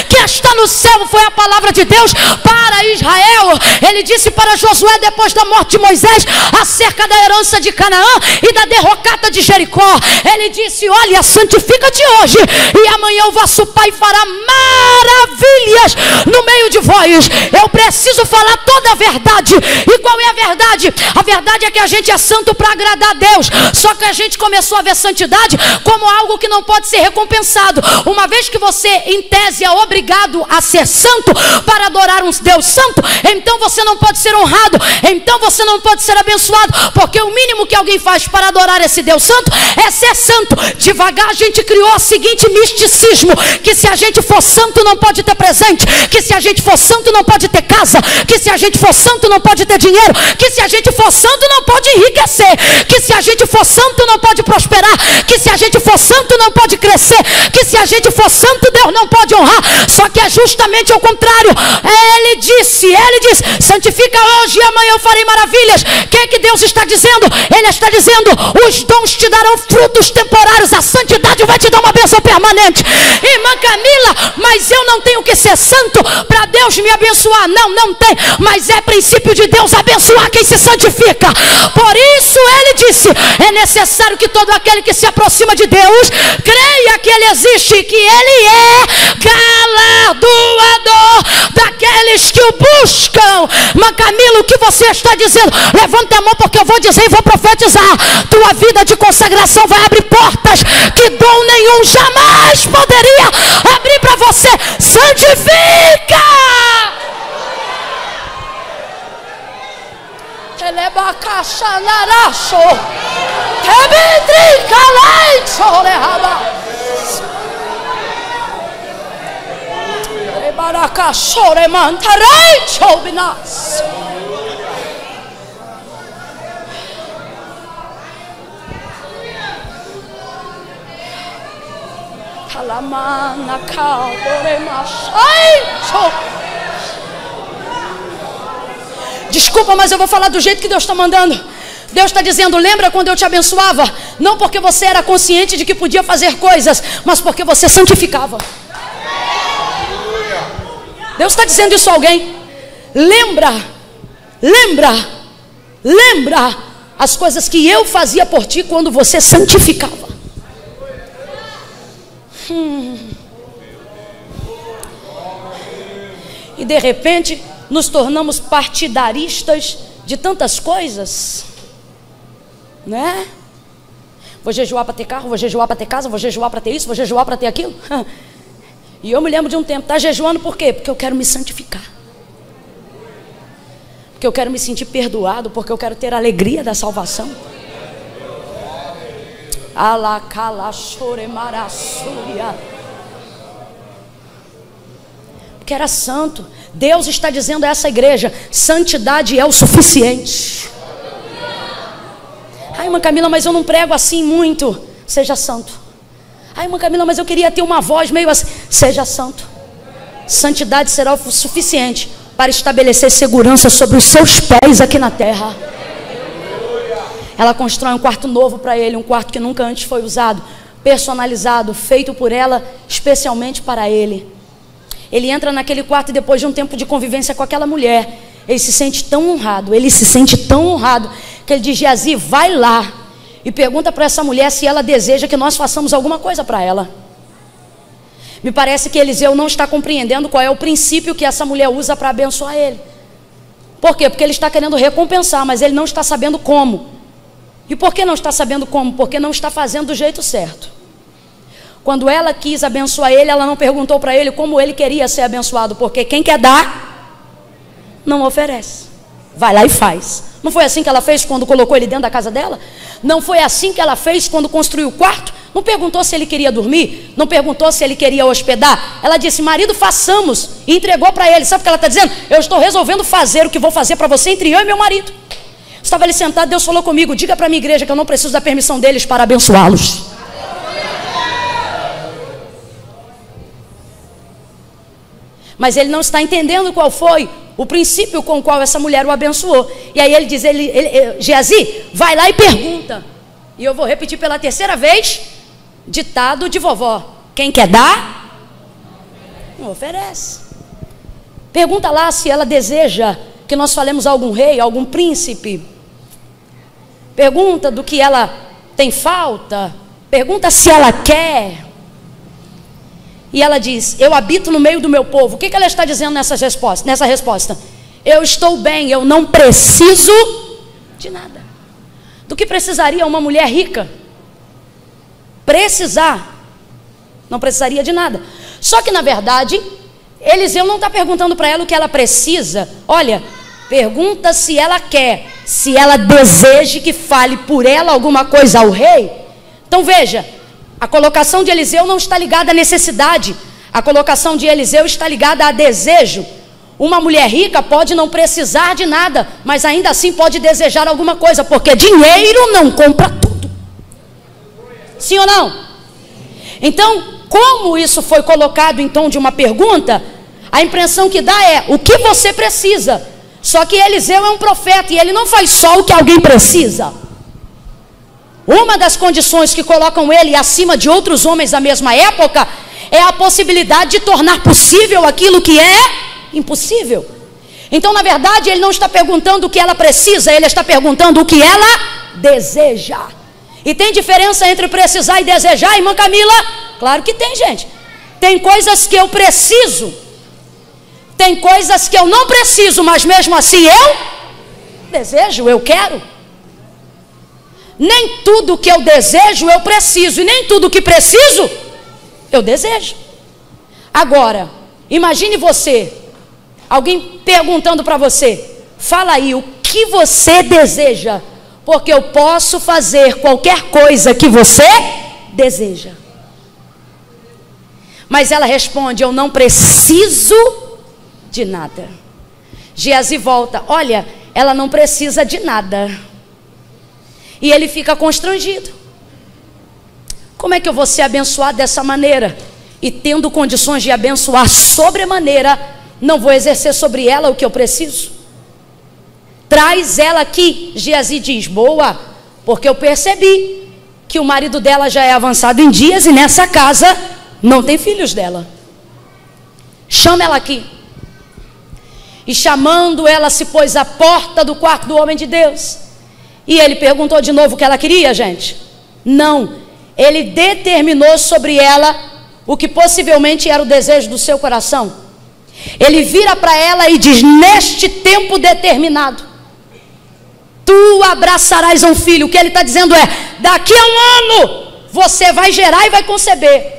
que está no céu. Foi a palavra de Deus para Israel. Ele disse para Josué, depois da morte de Moisés, acerca da herança de Canaã e da derrocata de Jericó. Ele disse: olha, santifica lembra-te hoje, e amanhã o vosso Pai fará maravilhas no meio de vós. Eu preciso falar toda a verdade. E qual é a verdade? A verdade é que a gente é santo para agradar a Deus. Só que a gente começou a ver santidade como algo que não pode ser recompensado. Uma vez que você, em tese, é obrigado a ser santo para adorar um Deus santo, então você não pode ser honrado, então você não pode ser abençoado, porque o mínimo que alguém faz para adorar esse Deus santo é ser santo. Devagar a gente criou o seguinte misticismo: que se a gente for santo não pode ter presente, que se a gente for santo não pode ter casa, que se a gente for santo não pode ter dinheiro, que se a gente for santo não pode enriquecer, que se a gente for santo não pode prosperar, que se a gente for santo não pode crescer, que se a gente for santo Deus não pode honrar. Só que é justamente ao contrário. Ele disse, santifica hoje e amanhã eu farei maravilhas. O que é que Deus está dizendo? Ele está dizendo: os dons te darão frutos temporários, a santidade vai te dar uma bênção permanente. Irmã Camila, mas eu não tenho que ser santo para Deus me abençoar. Não tem, mas é princípio de Deus abençoar quem se santifica. Por isso ele disse: é necessário que todo aquele que se aproxima de Deus creia que ele existe, que ele é galardoador daqueles que o buscam. Irmã Camila, o que você está dizendo? Levanta a mão, porque eu vou dizer e vou profetizar. Tua vida de consagração vai abrir portas que dom nenhum jamais poderia abrir para você. Santifica! Desculpa, mas eu vou falar do jeito que Deus está mandando. Deus está dizendo: lembra quando eu te abençoava? Não porque você era consciente de que podia fazer coisas, mas porque você santificava. Deus está dizendo isso a alguém. Lembra as coisas que eu fazia por ti quando você santificava. E de repente nos tornamos partidaristas de tantas coisas, né? Vou jejuar para ter carro, vou jejuar para ter casa, vou jejuar para ter isso, vou jejuar para ter aquilo. E eu me lembro de um tempo: tá jejuando por quê? Porque eu quero me santificar, porque eu quero me sentir perdoado, porque eu quero ter a alegria da salvação. Porque era santo. Deus está dizendo a essa igreja: santidade é o suficiente. Ai, irmã Camila, mas eu não prego assim muito. Seja santo. Ai, irmã Camila, mas eu queria ter uma voz meio assim. Seja santo. Santidade será o suficiente para estabelecer segurança sobre os seus pés aqui na terra. Ela constrói um quarto novo para ele, um quarto que nunca antes foi usado, personalizado, feito por ela, especialmente para ele. Ele entra naquele quarto e depois de um tempo de convivência com aquela mulher, ele se sente tão honrado, que ele diz: Geazi, vai lá e pergunta para essa mulher se ela deseja que nós façamos alguma coisa para ela. Me parece que Eliseu não está compreendendo qual é o princípio que essa mulher usa para abençoar ele. Por quê? Porque ele está querendo recompensar, mas ele não está sabendo como. E por que não está sabendo como? Porque não está fazendo do jeito certo. Quando ela quis abençoar ele, ela não perguntou para ele como ele queria ser abençoado, porque quem quer dar, não oferece. Vai lá e faz. Não foi assim que ela fez quando colocou ele dentro da casa dela? Não foi assim que ela fez quando construiu o quarto? Não perguntou se ele queria dormir? Não perguntou se ele queria hospedar? Ela disse: marido, façamos. E entregou para ele. Sabe o que ela está dizendo? Eu estou resolvendo fazer o que vou fazer para você entre eu e meu marido. Estava ali sentado, Deus falou comigo: diga para a minha igreja que eu não preciso da permissão deles para abençoá-los. Mas ele não está entendendo qual foi o princípio com o qual essa mulher o abençoou. E aí ele diz: Geazi, vai lá e pergunta. E eu vou repetir pela terceira vez, ditado de vovó: quem quer dar, não oferece. Pergunta lá se ela deseja que nós falemos a algum rei, a algum príncipe. Pergunta do que ela tem falta. Pergunta se ela quer. E ela diz: eu habito no meio do meu povo. O que ela está dizendo nessa resposta? Eu estou bem, eu não preciso de nada. Do que precisaria uma mulher rica? Não precisaria de nada. Só que na verdade, Eliseu não está perguntando para ela o que ela precisa. Olha, pergunta se ela quer, se ela deseja que fale por ela alguma coisa ao rei. Então veja, a colocação de Eliseu não está ligada à necessidade. A colocação de Eliseu está ligada a desejo. Uma mulher rica pode não precisar de nada, mas ainda assim pode desejar alguma coisa, porque dinheiro não compra tudo. Sim ou não? Então, como isso foi colocado em tom de uma pergunta, a impressão que dá é: o que você precisa? Só que Eliseu é um profeta e ele não faz só o que alguém precisa. Uma das condições que colocam ele acima de outros homens da mesma época é a possibilidade de tornar possível aquilo que é impossível. Então, na verdade, ele não está perguntando o que ela precisa, ele está perguntando o que ela deseja. E tem diferença entre precisar e desejar, irmã Camila? Claro que tem, gente. Tem coisas que eu preciso, tem coisas que eu não preciso, mas mesmo assim eu desejo, eu quero. Nem tudo que eu desejo eu preciso, e nem tudo que preciso eu desejo. Agora, imagine você, alguém perguntando para você: fala aí o que você deseja, porque eu posso fazer qualquer coisa que você deseja. Mas ela responde: eu não preciso de nada. Geazi volta: olha, ela não precisa de nada. E ele fica constrangido. Como é que eu vou ser abençoado dessa maneira? E tendo condições de abençoar sobremaneira, não vou exercer sobre ela o que eu preciso? Traz ela aqui. Geazi diz: boa, porque eu percebi que o marido dela já é avançado em dias e nessa casa não tem filhos dela. Chama ela aqui. E chamando, ela se pôs à porta do quarto do homem de Deus. E ele perguntou de novo o que ela queria, gente? Não, ele determinou sobre ela o que possivelmente era o desejo do seu coração. Ele vira para ela e diz: neste tempo determinado, tu abraçarás um filho. O que ele está dizendo é: daqui a um ano, você vai gerar e vai conceber.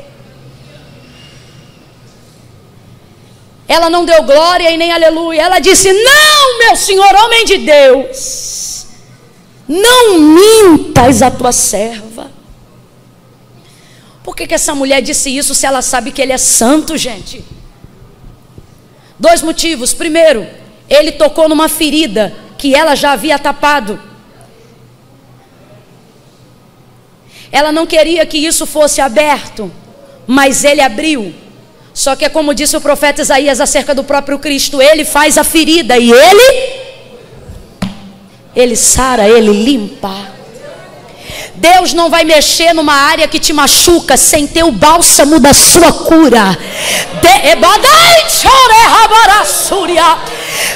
Ela não deu glória e nem aleluia. Ela disse: não, meu senhor, homem de Deus, não mintas a tua serva. Por que essa mulher disse isso se ela sabe que ele é santo, gente? Dois motivos. Primeiro, ele tocou numa ferida que ela já havia tapado. Ela não queria que isso fosse aberto, mas ele abriu. Só que é como disse o profeta Isaías acerca do próprio Cristo: ele faz a ferida e ele sara, ele limpa. Deus não vai mexer numa área que te machuca sem ter o bálsamo da sua cura.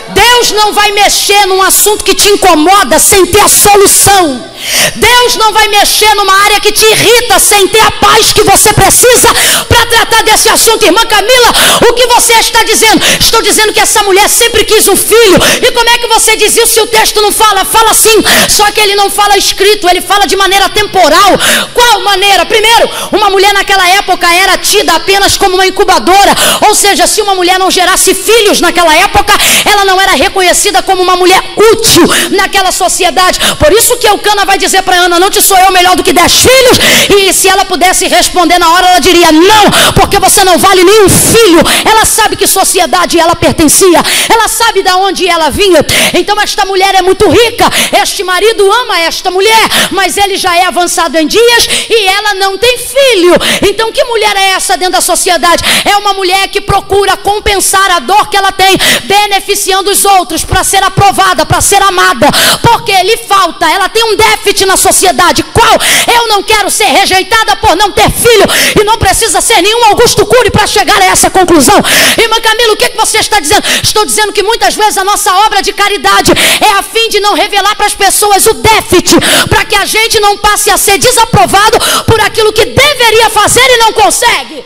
Deus não vai mexer num assunto que te incomoda sem ter a solução. Deus não vai mexer numa área que te irrita sem ter a paz que você precisa para tratar desse assunto. Irmã Camila, o que você está dizendo? Estou dizendo que essa mulher sempre quis um filho. E como é que você diz isso se o texto não fala? Fala sim, só que ele não fala escrito, ele fala de maneira temporal. Qual maneira? Primeiro, uma mulher naquela época era tida apenas como uma incubadora. Ou seja, se uma mulher não gerasse filhos naquela época, ela não era reconhecida como uma mulher útil naquela sociedade. Por isso que Eucana vai dizer para Ana: não te sou eu melhor do que 10 filhos? E se ela pudesse responder na hora, ela diria: não, porque você não vale nenhum filho. Ela sabe que sociedade ela pertencia, ela sabe de onde ela vinha. Então esta mulher é muito rica, este marido ama esta mulher, mas ele já é avançado em dias e ela não tem filho. Então que mulher é essa dentro da sociedade? É uma mulher que procura compensar a dor que ela tem, beneficiando os outros para ser aprovada, para ser amada, porque lhe falta, ela tem um déficit na sociedade. Qual? Eu não quero ser rejeitada por não ter filho, e não precisa ser nenhum Augusto Cury para chegar a essa conclusão. Irmã Camila, o que você está dizendo? Estou dizendo que muitas vezes a nossa obra de caridade é a fim de não revelar para as pessoas o déficit, para que a gente não passe a ser desaprovado por aquilo que deveria fazer e não consegue.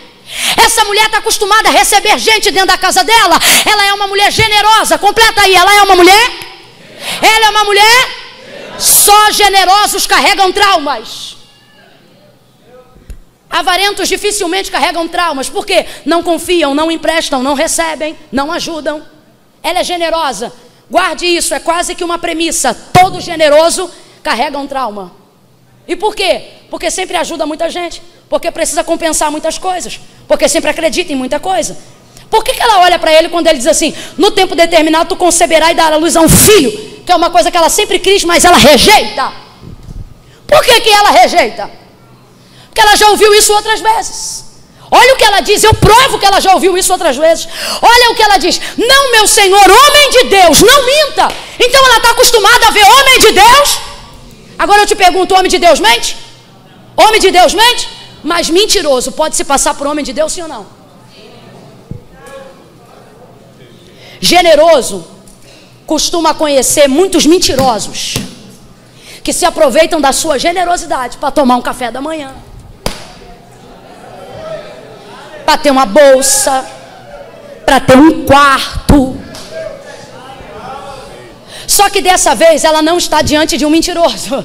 Essa mulher está acostumada a receber gente dentro da casa dela. Ela é uma mulher generosa. Completa aí, ela é uma mulher? Ela é uma mulher? Só generosos carregam traumas. Avarentos dificilmente carregam traumas. Por quê? Não confiam, não emprestam, não recebem, não ajudam. Ela é generosa. Guarde isso, é quase que uma premissa. Todo generoso carrega um trauma. E por quê? Porque sempre ajuda muita gente. Porque precisa compensar muitas coisas. Porque sempre acredita em muita coisa. Por que ela olha para ele quando ele diz assim: no tempo determinado tu conceberás e darás à luz a um filho? Que é uma coisa que ela sempre quis, mas ela rejeita. Por que ela rejeita? Porque ela já ouviu isso outras vezes. Olha o que ela diz, eu provo que ela já ouviu isso outras vezes. Olha o que ela diz: não, meu Senhor, homem de Deus, não minta. Então ela está acostumada a ver homem de Deus. Agora eu te pergunto, homem de Deus mente? Homem de Deus mente? Mas mentiroso pode se passar por homem de Deus, sim ou não? Generoso costuma conhecer muitos mentirosos que se aproveitam da sua generosidade para tomar um café da manhã, para ter uma bolsa, para ter um quarto. Só que dessa vez ela não está diante de um mentiroso.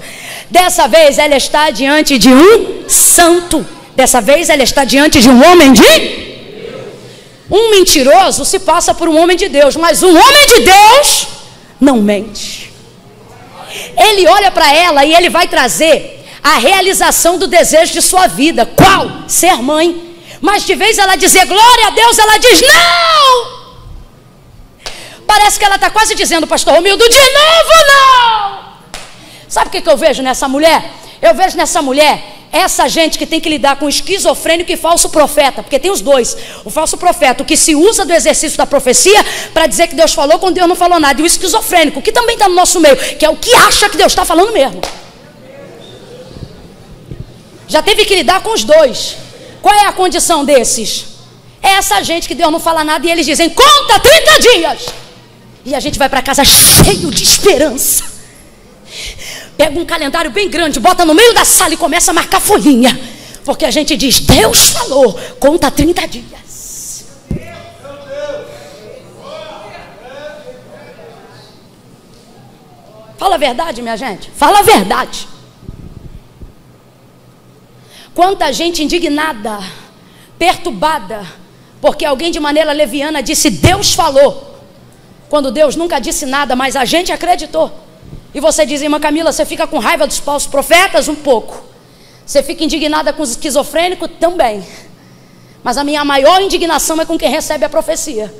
Dessa vez ela está diante de um santo. Dessa vez ela está diante de um homem de Deus. Um mentiroso se passa por um homem de Deus, mas um homem de Deus não mente. Ele olha para ela e ele vai trazer a realização do desejo de sua vida. Qual? Ser mãe. Mas de vez ela dizer glória a Deus, ela diz não. Parece que ela está quase dizendo, pastor Romildo, de novo não. Sabe o que eu vejo nessa mulher? Eu vejo nessa mulher essa gente que tem que lidar com esquizofrênico e falso profeta. Porque tem os dois. O falso profeta, o que se usa do exercício da profecia para dizer que Deus falou quando Deus não falou nada. E o esquizofrênico, que também está no nosso meio, que é o que acha que Deus está falando mesmo. Já teve que lidar com os dois. Qual é a condição desses? É essa gente que Deus não fala nada e eles dizem, conta 30 dias. E a gente vai para casa cheio de esperança. Pega um calendário bem grande, bota no meio da sala e começa a marcar folhinha. Porque a gente diz, Deus falou, conta 30 dias. Fala a verdade, minha gente. Fala a verdade. Quanta gente indignada, perturbada, porque alguém de maneira leviana disse, Deus falou. Quando Deus nunca disse nada, mas a gente acreditou. E você diz, irmã Camila, você fica com raiva dos falsos profetas? Um pouco. Você fica indignada com os esquizofrênicos? Também. Mas a minha maior indignação é com quem recebe a profecia.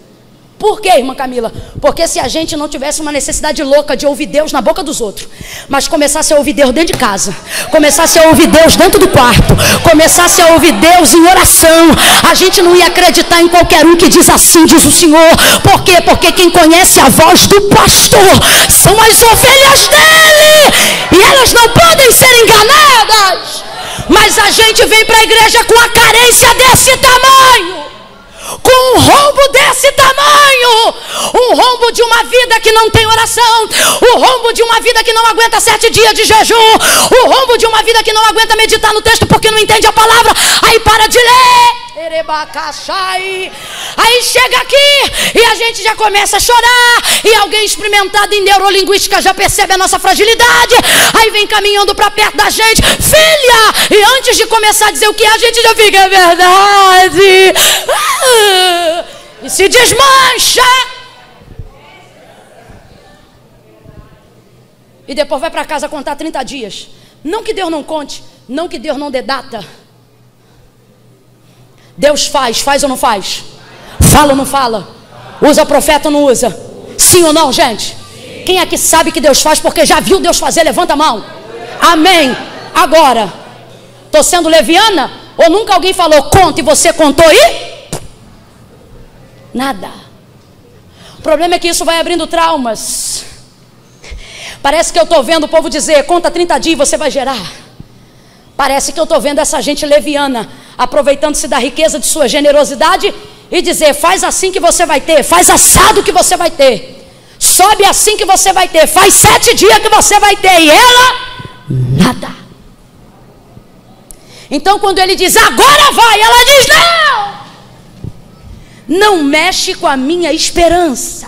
Por quê, irmã Camila? Porque se a gente não tivesse uma necessidade louca de ouvir Deus na boca dos outros, mas começasse a ouvir Deus dentro de casa, começasse a ouvir Deus dentro do quarto, começasse a ouvir Deus em oração, a gente não ia acreditar em qualquer um que diz assim, diz o Senhor. Por quê? Porque quem conhece a voz do pastor são as ovelhas dele, e elas não podem ser enganadas. Mas a gente vem para a igreja com a carência desse tamanho, com um rombo desse tamanho, um rombo de uma vida que não tem oração, o rombo de uma vida que não aguenta 7 dias de jejum, o rombo de uma vida que não aguenta meditar no texto porque não entende a palavra, aí para de ler, aí chega aqui e a gente já começa a chorar, e alguém experimentado em neurolinguística já percebe a nossa fragilidade, aí vem caminhando para perto da gente, filha, e antes de começar a dizer o que é, a gente já fica, é verdade, e se desmancha, e depois vai para casa contar 30 dias. Não que Deus não conte, não que Deus não dê data. Deus faz ou não faz? Fala ou não fala? Usa profeta ou não usa? Sim ou não, gente? Quem aqui sabe que Deus faz porque já viu Deus fazer? Levanta a mão. Amém. Agora, estou sendo leviana? Ou nunca alguém falou conta e você contou e? Nada. O problema é que isso vai abrindo traumas. Parece que eu estou vendo o povo dizer, conta 30 dias e você vai gerar. Parece que eu estou vendo essa gente leviana, aproveitando-se da riqueza de sua generosidade e dizer, faz assim que você vai ter, faz assado que você vai ter, sobe assim que você vai ter, faz 7 dias que você vai ter, e ela, nada. Então quando ele diz, agora vai, ela diz, não. não mexe com a minha esperança.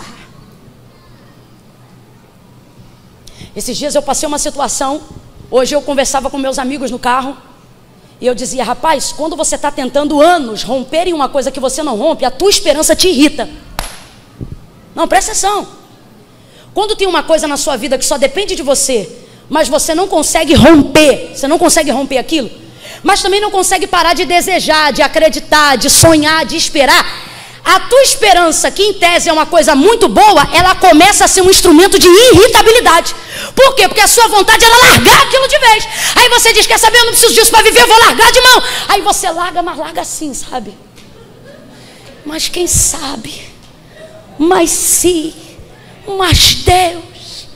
Esses dias eu passei uma situação. Hoje eu conversava com meus amigos no carro. E eu dizia: rapaz, quando você está tentando anos romper em uma coisa que você não rompe, a tua esperança te irrita. Não, presta atenção. Quando tem uma coisa na sua vida que só depende de você, mas você não consegue romper, você não consegue romper aquilo, mas também não consegue parar de desejar, de acreditar, de sonhar, de esperar, a tua esperança, que em tese é uma coisa muito boa, ela começa a ser um instrumento de irritabilidade. Por quê? Porque a sua vontade é largar aquilo de vez. Aí você diz: quer saber, eu não preciso disso para viver, eu vou largar de mão. Aí você larga, mas larga assim, sabe? Mas quem sabe? Mas se, mas Deus.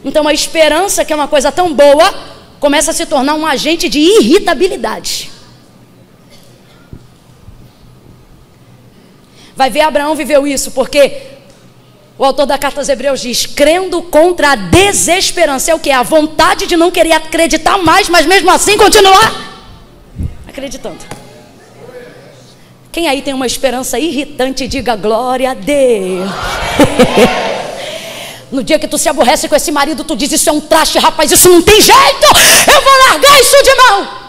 Então a esperança, que é uma coisa tão boa, começa a se tornar um agente de irritabilidade. Vai ver, Abraão viveu isso, porque o autor da carta aos Hebreus diz: crendo contra a desesperança. É o que? A vontade de não querer acreditar mais, mas mesmo assim continuar acreditando. Quem aí tem uma esperança irritante, diga glória a Deus. No dia que tu se aborrece com esse marido, tu diz: isso é um traste, rapaz, isso não tem jeito, eu vou largar isso de mão.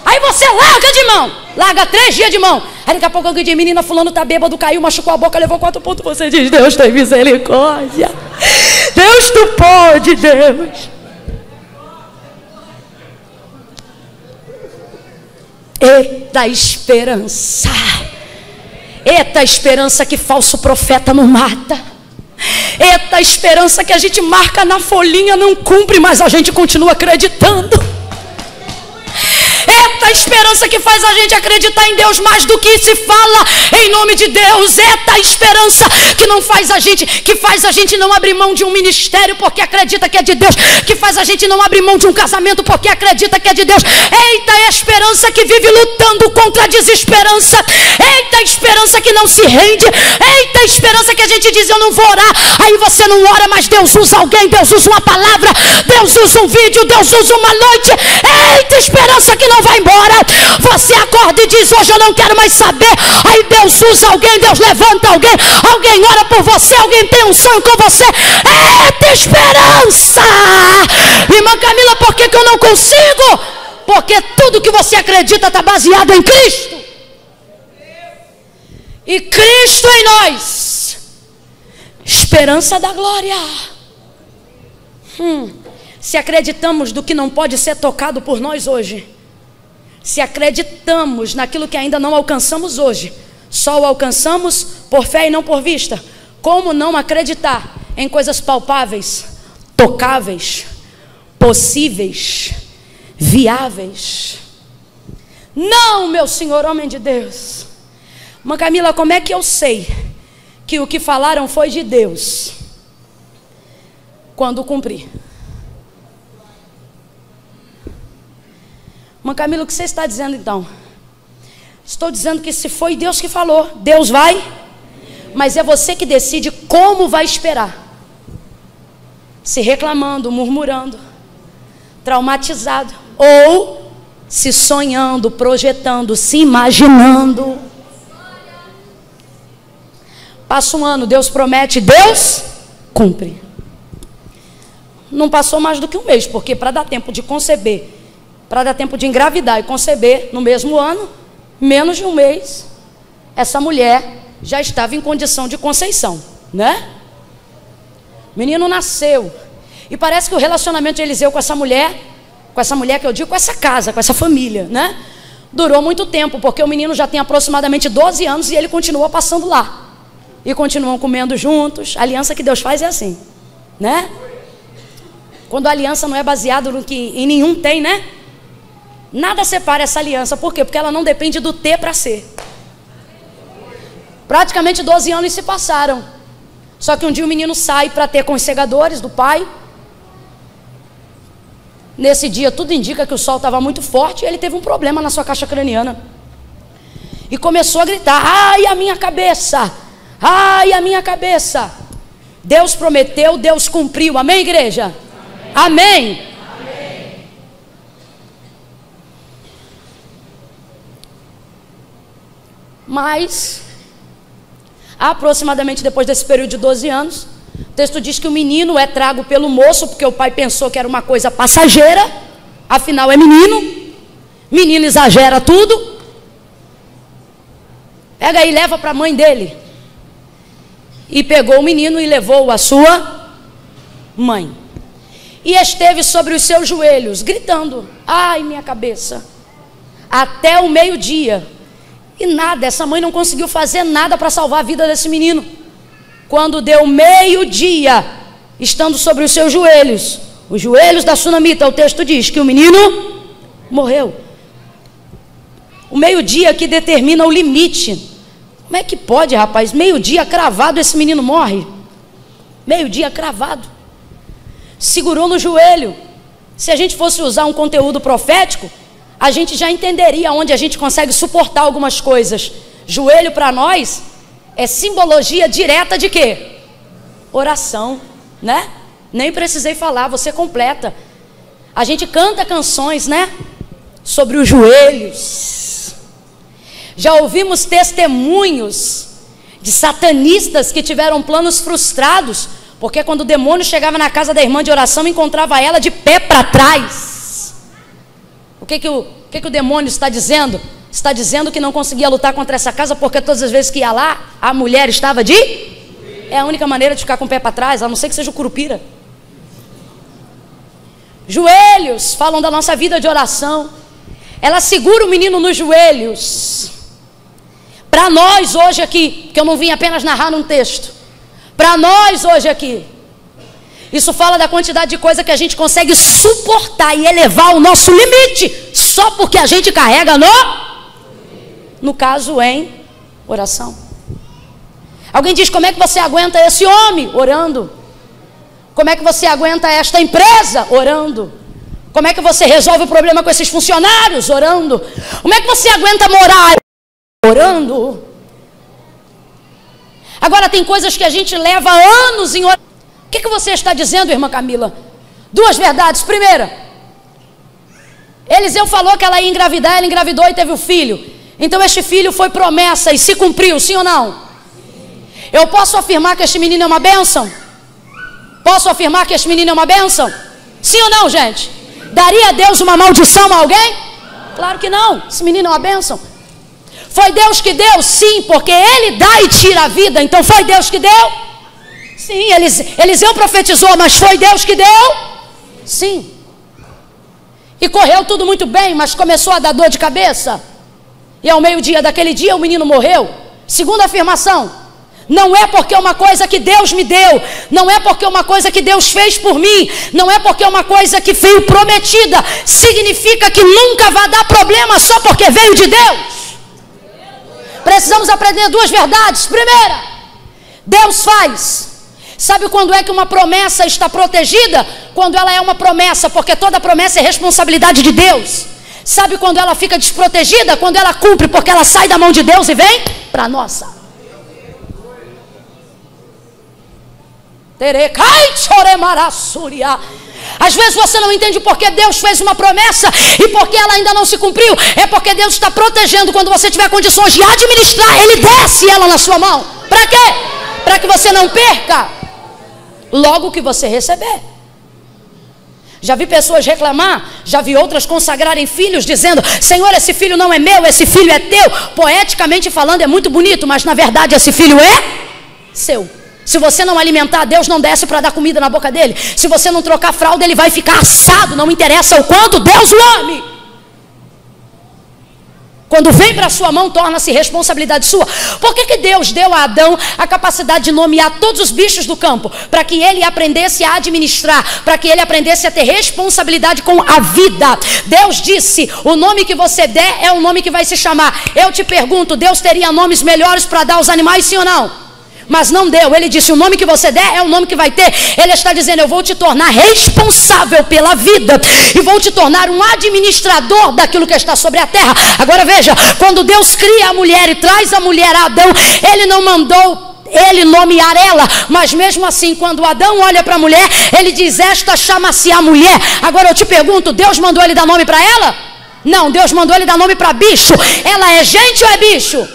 Aí você larga de mão, larga 3 dias de mão. Aí daqui a pouco alguém diz: menina, fulano tá bêbado, caiu, machucou a boca, levou 4 pontos. Você diz: Deus tem misericórdia, Deus tu pode, Deus. Eita esperança, eita esperança que falso profeta não mata. Eita esperança que a gente marca na folhinha, não cumpre, mas a gente continua acreditando. Eita esperança que faz a gente acreditar em Deus mais do que se fala em nome de Deus. Eita esperança que não faz a gente, que faz a gente não abrir mão de um ministério porque acredita que é de Deus, que faz a gente não abrir mão de um casamento porque acredita que é de Deus. Eita esperança que vive lutando contra a desesperança. Eita esperança que não se rende. Eita esperança que a gente diz: eu não vou orar. Aí você não ora, mas Deus usa alguém, Deus usa uma palavra, Deus usa um vídeo, Deus usa uma noite. Eita esperança que não vai embora. Você acorda e diz: hoje eu não quero mais saber. Aí Deus usa alguém, Deus levanta alguém, alguém ora por você, alguém tem um sonho com você. Eita esperança. Irmã Camila, por que eu não consigo? Porque tudo que você acredita está baseado em Cristo. E Cristo em nós, esperança da glória. Se acreditamos do que não pode ser tocado por nós hoje, se acreditamos naquilo que ainda não alcançamos hoje, só o alcançamos por fé e não por vista, como não acreditar em coisas palpáveis, tocáveis, possíveis, viáveis? Não, meu Senhor, homem de Deus. Irmã Camila, como é que eu sei que o que falaram foi de Deus? Quando cumprir. Irmã Camila, o que você está dizendo então? Estou dizendo que se foi Deus que falou, Deus vai, mas é você que decide como vai esperar. Se reclamando, murmurando, traumatizado, ou se sonhando, projetando, se imaginando. Passa um ano, Deus promete, Deus cumpre. Não passou mais do que um mês, porque para dar tempo de conceber, para dar tempo de engravidar e conceber no mesmo ano, menos de um mês, essa mulher já estava em condição de conceição, né? O menino nasceu. E parece que o relacionamento de Eliseu com essa mulher que eu digo, com essa casa, com essa família, né? Durou muito tempo, porque o menino já tem aproximadamente 12 anos e ele continua passando lá. E continuam comendo juntos. A aliança que Deus faz é assim, né? Quando a aliança não é baseada no que em nenhum tem, né? Nada separa essa aliança. Por quê? Porque ela não depende do ter para ser. Praticamente 12 anos se passaram. Só que um dia o menino sai para ter com os segadores do pai. Nesse dia tudo indica que o sol estava muito forte e ele teve um problema na sua caixa craniana. E começou a gritar: ai, a minha cabeça! Ai, a minha cabeça! Deus prometeu, Deus cumpriu. Amém, igreja? Amém. Amém. Mas Aproximadamente depois desse período de 12 anos, o texto diz que o menino é trago pelo moço, porque o pai pensou que era uma coisa passageira, afinal é menino, menino exagera tudo. Pega aí, leva para a mãe dele. E pegou o menino e levou a sua mãe. E esteve sobre os seus joelhos, gritando: ai, minha cabeça, até o meio-dia. E nada, essa mãe não conseguiu fazer nada para salvar a vida desse menino. Quando deu meio-dia, estando sobre os seus joelhos, os joelhos da sunamita, o texto diz que o menino morreu. O meio-dia que determina o limite. Como é que pode, rapaz? Meio-dia cravado, esse menino morre. Meio-dia cravado. Segurou no joelho. Se a gente fosse usar um conteúdo profético, a gente já entenderia onde a gente consegue suportar algumas coisas. Joelho para nós é simbologia direta de quê? Oração, né? Nem precisei falar, você completa. A gente canta canções, né? Sobre os joelhos. Já ouvimos testemunhos de satanistas que tiveram planos frustrados, porque quando o demônio chegava na casa da irmã de oração, encontrava ela de pé para trás. O que o demônio está dizendo? Está dizendo que não conseguia lutar contra essa casa, porque todas as vezes que ia lá, a mulher estava de... É a única maneira de ficar com o pé para trás, a não ser que seja o curupira. Joelhos falam da nossa vida de oração. Ela segura o menino nos joelhos. Para nós hoje aqui, que eu não vim apenas narrar num texto, para nós hoje aqui, isso fala da quantidade de coisa que a gente consegue suportar e elevar o nosso limite, só porque a gente carrega no caso em oração. Alguém diz: como é que você aguenta esse homem? Orando. Como é que você aguenta esta empresa? Orando. Como é que você resolve o problema com esses funcionários? Orando. Como é que você aguenta morar? Orando. Agora tem coisas que a gente leva anos em oração. O que você está dizendo, irmã Camila? Duas verdades. Primeira, Eliseu falou que ela ia engravidar, ela engravidou e teve o filho. Então este filho foi promessa e se cumpriu, sim ou não? Eu posso afirmar que este menino é uma bênção? Posso afirmar que este menino é uma bênção? Sim ou não, gente? Daria a Deus uma maldição a alguém? Claro que não, esse menino é uma bênção. Foi Deus que deu? Sim, porque Ele dá e tira a vida. Então foi Deus que deu? Sim, Eliseu profetizou, mas foi Deus que deu? Sim. E correu tudo muito bem, mas começou a dar dor de cabeça. E ao meio-dia daquele dia o menino morreu. Segunda afirmação: não é porque é uma coisa que Deus me deu, não é porque é uma coisa que Deus fez por mim, não é porque é uma coisa que veio prometida, significa que nunca vai dar problema só porque veio de Deus. Precisamos aprender duas verdades. Primeira, Deus faz. Sabe quando é que uma promessa está protegida? Quando ela é uma promessa, porque toda promessa é responsabilidade de Deus. Sabe quando ela fica desprotegida? Quando ela cumpre, porque ela sai da mão de Deus e vem para a nossa. Às vezes você não entende porque Deus fez uma promessa e porque ela ainda não se cumpriu. É porque Deus está protegendo. Quando você tiver condições de administrar, Ele desce ela na sua mão. Para quê? Para que você não perca logo que você receber. Já vi pessoas reclamar, já vi outras consagrarem filhos dizendo: Senhor, esse filho não é meu, esse filho é teu. Poeticamente falando é muito bonito, mas na verdade esse filho é seu. Se você não alimentar, Deus não desce para dar comida na boca dele. Se você não trocar fralda, ele vai ficar assado. Não interessa o quanto Deus o ame. Quando vem para a sua mão, torna-se responsabilidade sua. Por que Deus deu a Adão a capacidade de nomear todos os bichos do campo? Para que ele aprendesse a administrar, para que ele aprendesse a ter responsabilidade com a vida. Deus disse: o nome que você der é o nome que vai se chamar. Eu te pergunto, Deus teria nomes melhores para dar aos animais, sim ou não? Mas não deu. Ele disse: o nome que você der é o nome que vai ter. Ele está dizendo: eu vou te tornar responsável pela vida e vou te tornar um administrador daquilo que está sobre a terra. Agora veja, quando Deus cria a mulher e traz a mulher a Adão, Ele não mandou ele nomear ela, mas mesmo assim, quando Adão olha para a mulher, ele diz: esta chama-se a mulher. Agora eu te pergunto, Deus mandou ele dar nome para ela? Não, Deus mandou ele dar nome para bicho. Ela é gente ou é bicho?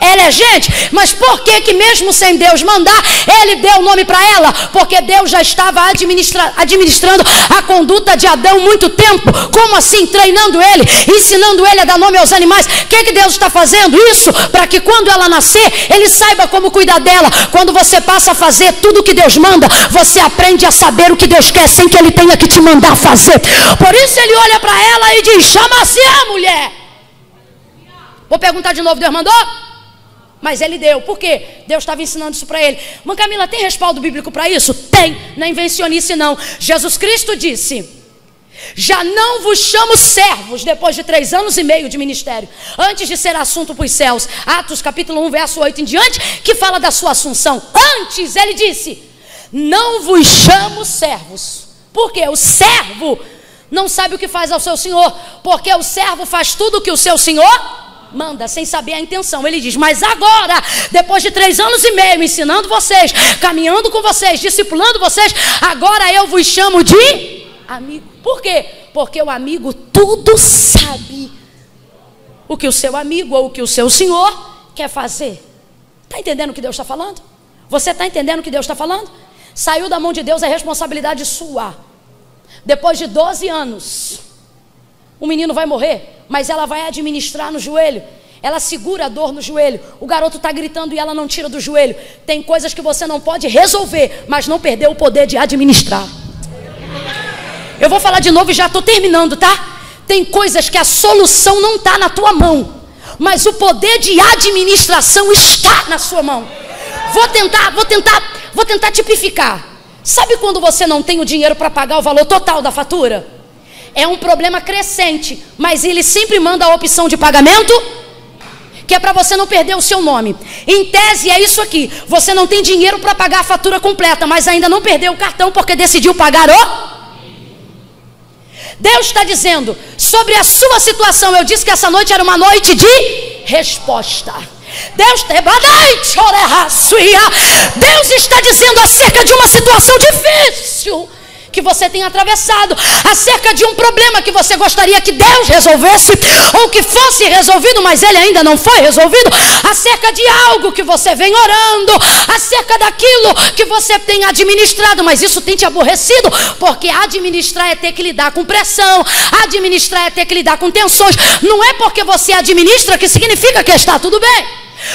Ela é gente, mas por que mesmo sem Deus mandar, ele deu o nome para ela? Porque Deus já estava administrando a conduta de Adão muito tempo. Como assim? Treinando ele, ensinando ele a dar nome aos animais. O que Deus está fazendo? Isso para que quando ela nascer, ele saiba como cuidar dela. Quando você passa a fazer tudo o que Deus manda, você aprende a saber o que Deus quer sem que ele tenha que te mandar fazer. Por isso ele olha para ela e diz: chama-se a mulher. Vou perguntar de novo: Deus mandou? Mas ele deu. Por quê? Deus estava ensinando isso para ele. Mãe Camila, tem respaldo bíblico para isso? Tem. Não é invencionice não. Jesus Cristo disse: já não vos chamo servos, depois de 3 anos e meio de ministério, antes de ser assunto para os céus. Atos capítulo 1, verso 8 em diante, que fala da sua assunção. Antes ele disse: não vos chamo servos. Por quê? O servo não sabe o que faz ao seu senhor, porque o servo faz tudo o que o seu senhor manda, sem saber a intenção. Ele diz: mas agora, depois de 3 anos e meio ensinando vocês, caminhando com vocês, discipulando vocês, agora eu vos chamo de amigo. Por quê? Porque o amigo tudo sabe o que o seu amigo ou o que o seu senhor quer fazer. Está entendendo o que Deus está falando? Você está entendendo o que Deus está falando? Saiu da mão de Deus, é responsabilidade sua. Depois de 12 anos, o menino vai morrer, mas ela vai administrar no joelho. Ela segura a dor no joelho. O garoto está gritando e ela não tira do joelho. Tem coisas que você não pode resolver, mas não perder o poder de administrar. Eu vou falar de novo e já estou terminando, tá? Tem coisas que a solução não está na tua mão, mas o poder de administração está na sua mão. Vou tentar tipificar. Sabe quando você não tem o dinheiro para pagar o valor total da fatura? É um problema crescente, mas ele sempre manda a opção de pagamento, que é para você não perder o seu nome. Em tese é isso aqui: você não tem dinheiro para pagar a fatura completa, mas ainda não perdeu o cartão porque decidiu pagar o... Deus está dizendo sobre a sua situação. Eu disse que essa noite era uma noite de resposta. Deus está dizendo acerca de uma situação difícil que você tem atravessado, acerca de um problema que você gostaria que Deus resolvesse, ou que fosse resolvido, mas ele ainda não foi resolvido, acerca de algo que você vem orando, acerca daquilo que você tem administrado, mas isso tem te aborrecido, porque administrar é ter que lidar com pressão, administrar é ter que lidar com tensões. Não é porque você administra que significa que está tudo bem.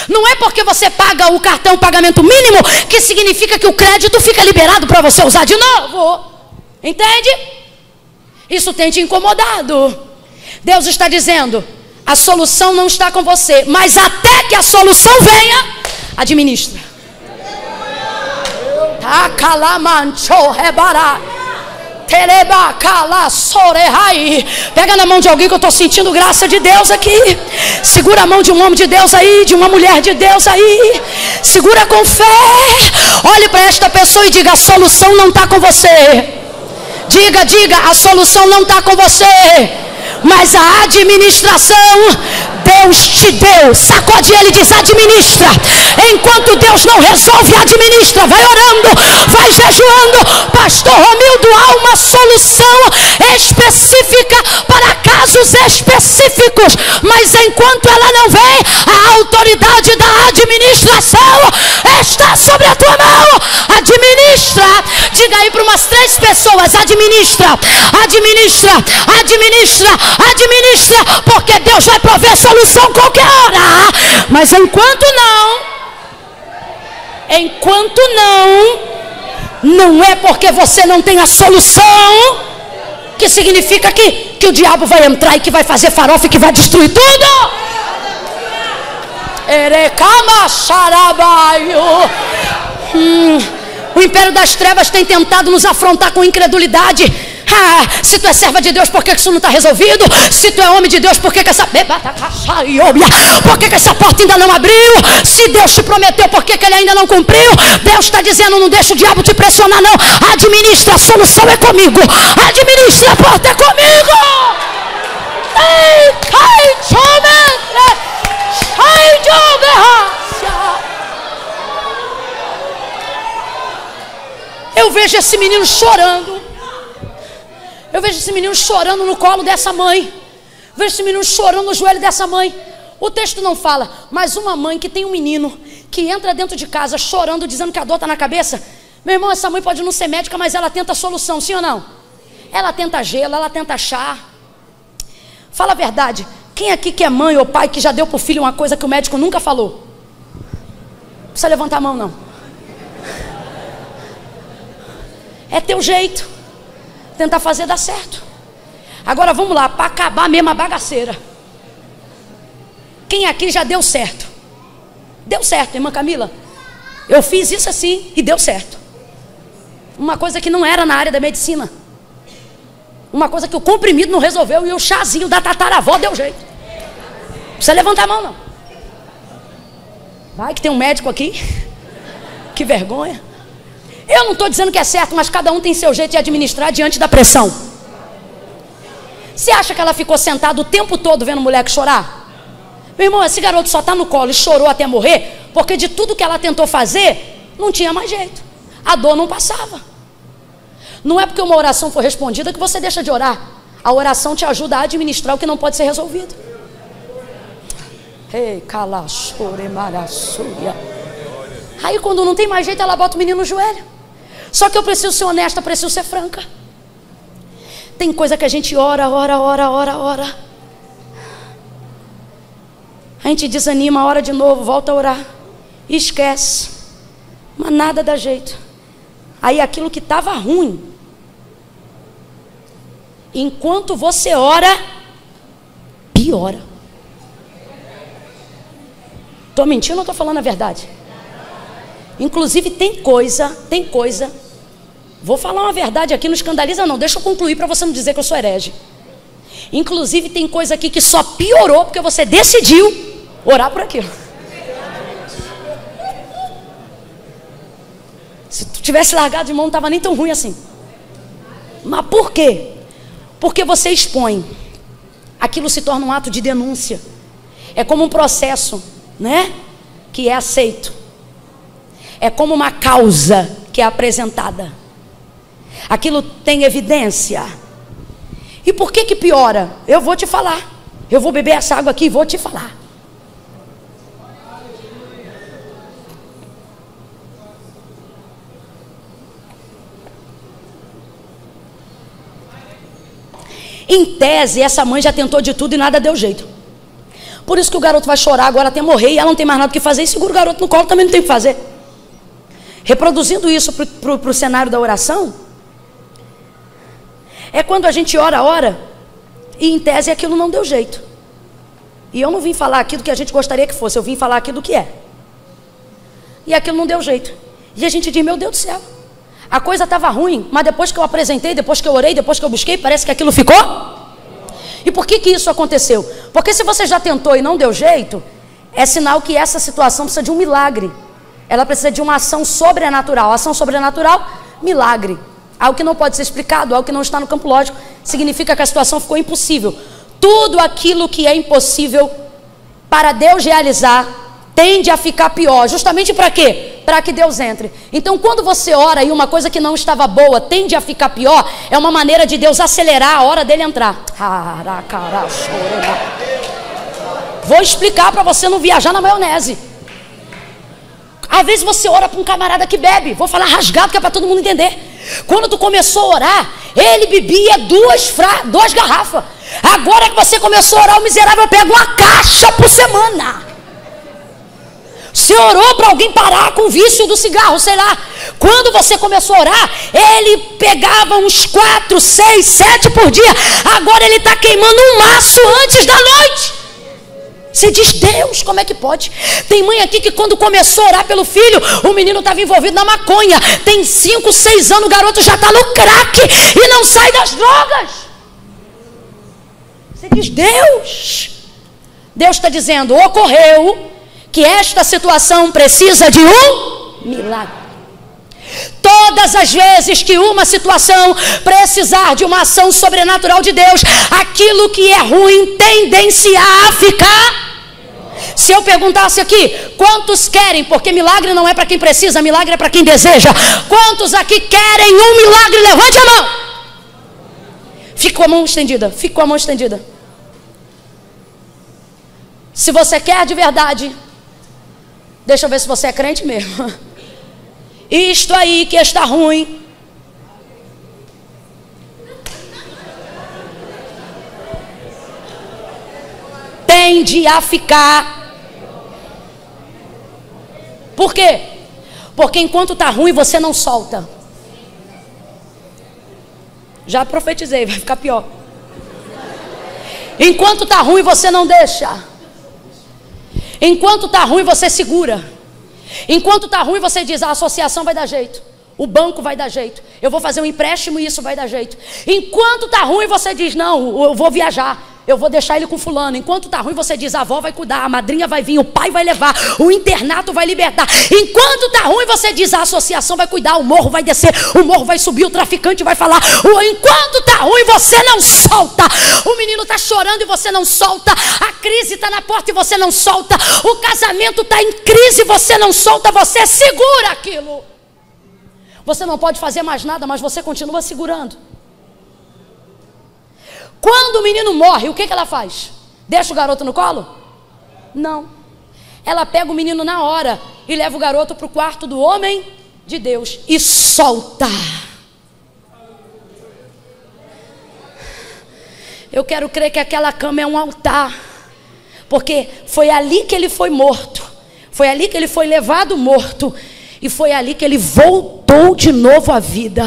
Não é porque você paga o cartão pagamento mínimo que significa que o crédito fica liberado para você usar de novo. Entende? Isso tem te incomodado. Deus está dizendo: a solução não está com você, mas até que a solução venha, administra. Pega na mão de alguém, que eu estou sentindo graça de Deus aqui. Segura a mão de um homem de Deus aí, de uma mulher de Deus aí. Segura com fé. Olhe para esta pessoa e diga: a solução não está com você. Diga, a solução não está com você, mas a administração Deus te deu. Sacode ele e diz: administra. Enquanto Deus não resolve, administra. Vai orando, vai jejuando. Pastor Romildo, há uma solução específica para casos específicos, mas enquanto ela não vem, a autoridade da administração está sobre a tua mão. Administra. Diga aí para umas 3 pessoas: administra, administra, administra, administra, porque Deus vai prover solução qualquer hora. Mas enquanto não é porque você não tem a solução que significa que o diabo vai entrar e que vai fazer farofa e que vai destruir tudo. O império das trevas tem tentado nos afrontar com incredulidade. Se tu é serva de Deus, por que isso não está resolvido? Se tu é homem de Deus, por que essa porta ainda não abriu? Se Deus te prometeu, por que ele ainda não cumpriu? Deus está dizendo: não deixa o diabo te pressionar não. Administra, a solução é comigo. Administra, a porta é comigo. Eu vejo esse menino chorando. Eu vejo esse menino chorando no colo dessa mãe. Eu vejo esse menino chorando no joelho dessa mãe. O texto não fala, mas uma mãe que tem um menino que entra dentro de casa chorando, dizendo que a dor está na cabeça. Meu irmão, essa mãe pode não ser médica, mas ela tenta a solução, sim ou não? Ela tenta gelo, ela tenta chá. Fala a verdade, quem aqui que é mãe ou pai que já deu para o filho uma coisa que o médico nunca falou? Não precisa levantar a mão não. É teu jeito, tentar fazer dar certo. Agora vamos lá, para acabar mesmo a bagaceira. Quem aqui já deu certo? Deu certo, irmã Camila. Eu fiz isso assim e deu certo. Uma coisa que não era na área da medicina. Uma coisa que o comprimido não resolveu e o chazinho da tataravó deu jeito. Não precisa levantar a mão não. Vai que tem um médico aqui. Que vergonha. Eu não estou dizendo que é certo, mas cada um tem seu jeito de administrar diante da pressão. Você acha que ela ficou sentada o tempo todo vendo o moleque chorar? Meu irmão, esse garoto só está no colo e chorou até morrer, porque de tudo que ela tentou fazer, não tinha mais jeito. A dor não passava. Não é porque uma oração foi respondida que você deixa de orar. A oração te ajuda a administrar o que não pode ser resolvido. Ei, calachore maraçuia. Aí quando não tem mais jeito, ela bota o menino no joelho. Só que eu preciso ser honesta, preciso ser franca. Tem coisa que a gente ora. A gente desanima, ora de novo, volta a orar. E esquece. Mas nada dá jeito. Aí aquilo que estava ruim, enquanto você ora, piora. Estou mentindo ou estou falando a verdade? Inclusive tem coisa, vou falar uma verdade aqui, não escandaliza não, deixa eu concluir para você não dizer que eu sou herege. Inclusive tem coisa aqui que só piorou porque você decidiu orar por aquilo. Se tu tivesse largado de mão, não estava nem tão ruim assim. Mas por quê? Porque você expõe. Aquilo se torna um ato de denúncia. É como um processo, né? Que é aceito. É como uma causa que é apresentada. Aquilo tem evidência. E por que que piora? Eu vou te falar. Eu vou beber essa água aqui e vou te falar. Em tese, essa mãe já tentou de tudo e nada deu jeito. Por isso que o garoto vai chorar agora até morrer e ela não tem mais nada o que fazer. E segura o garoto no colo, também não tem o que fazer. Reproduzindo isso para o cenário da oração, é quando a gente ora, e em tese aquilo não deu jeito. E eu não vim falar aqui do que a gente gostaria que fosse, eu vim falar aqui do que é. E aquilo não deu jeito. E a gente diz, meu Deus do céu, a coisa estava ruim, mas depois que eu apresentei, depois que eu orei, depois que eu busquei, parece que aquilo ficou. E por que que isso aconteceu? Porque se você já tentou e não deu jeito, é sinal que essa situação precisa de um milagre. Ela precisa de uma ação sobrenatural. Ação sobrenatural, milagre. Algo que não pode ser explicado, algo que não está no campo lógico, significa que a situação ficou impossível. Tudo aquilo que é impossível para Deus realizar tende a ficar pior. Justamente para quê? Para que Deus entre. Então quando você ora e uma coisa que não estava boa tende a ficar pior, é uma maneira de Deus acelerar a hora dele entrar. Vou explicar para você não viajar na maionese. Às vezes você ora para um camarada que bebe. Vou falar rasgado que é para todo mundo entender. Quando tu começou a orar, ele bebia duas garrafas. Agora que você começou a orar, o miserável pega uma caixa por semana. Você orou para alguém parar com o vício do cigarro, sei lá. Quando você começou a orar, ele pegava uns 4, 6, 7 por dia. Agora ele está queimando um maço antes da noite. Você diz, Deus, como é que pode? Tem mãe aqui que quando começou a orar pelo filho, o menino estava envolvido na maconha. Tem 5, 6 anos, o garoto já está no crack e não sai das drogas. Você diz, Deus está dizendo, ocorreu que esta situação precisa de um milagre. Todas as vezes que uma situação precisar de uma ação sobrenatural de Deus, aquilo que é ruim tendenciar a ficar. Se eu perguntasse aqui, quantos querem, porque milagre não é para quem precisa, milagre é para quem deseja. Quantos aqui querem um milagre? Levante a mão. Fique com a mão estendida, fique com a mão estendida. Se você quer de verdade, deixa eu ver se você é crente mesmo. Isto aí que está ruim, tende a ficar. Por quê? Porque enquanto está ruim você não solta. Já profetizei, vai ficar pior. Enquanto está ruim você não deixa. Enquanto está ruim você segura. Enquanto está ruim você diz, a associação vai dar jeito, o banco vai dar jeito, eu vou fazer um empréstimo e isso vai dar jeito. Enquanto está ruim você diz, não, eu vou viajar, eu vou deixar ele com fulano. Enquanto está ruim você diz, a avó vai cuidar, a madrinha vai vir, o pai vai levar, o internato vai libertar. Enquanto está ruim você diz, a associação vai cuidar, o morro vai descer, o morro vai subir, o traficante vai falar. Enquanto está ruim você não solta. O menino está chorando e você não solta. A crise está na porta e você não solta. O casamento está em crise e você não solta. Você segura aquilo. Você não pode fazer mais nada, mas você continua segurando. Quando o menino morre, o que ela faz? Deixa o garoto no colo? Não. Ela pega o menino na hora e leva o garoto para o quarto do homem de Deus e solta. Eu quero crer que aquela cama é um altar, porque foi ali que ele foi morto, foi ali que ele foi levado morto, e foi ali que ele voltou de novo à vida.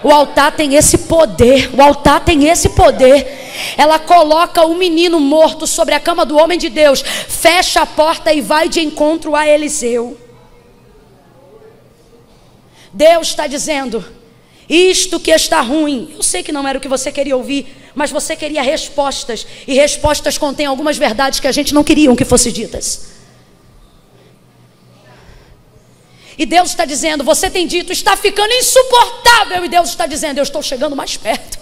O altar tem esse poder, o altar tem esse poder. Ela coloca o menino morto sobre a cama do homem de Deus, fecha a porta e vai de encontro a Eliseu. Deus está dizendo, isto que está ruim, eu sei que não era o que você queria ouvir, mas você queria respostas, e respostas contêm algumas verdades que a gente não queria que fossem ditas. E Deus está dizendo, você tem dito, está ficando insuportável. E Deus está dizendo, eu estou chegando mais perto.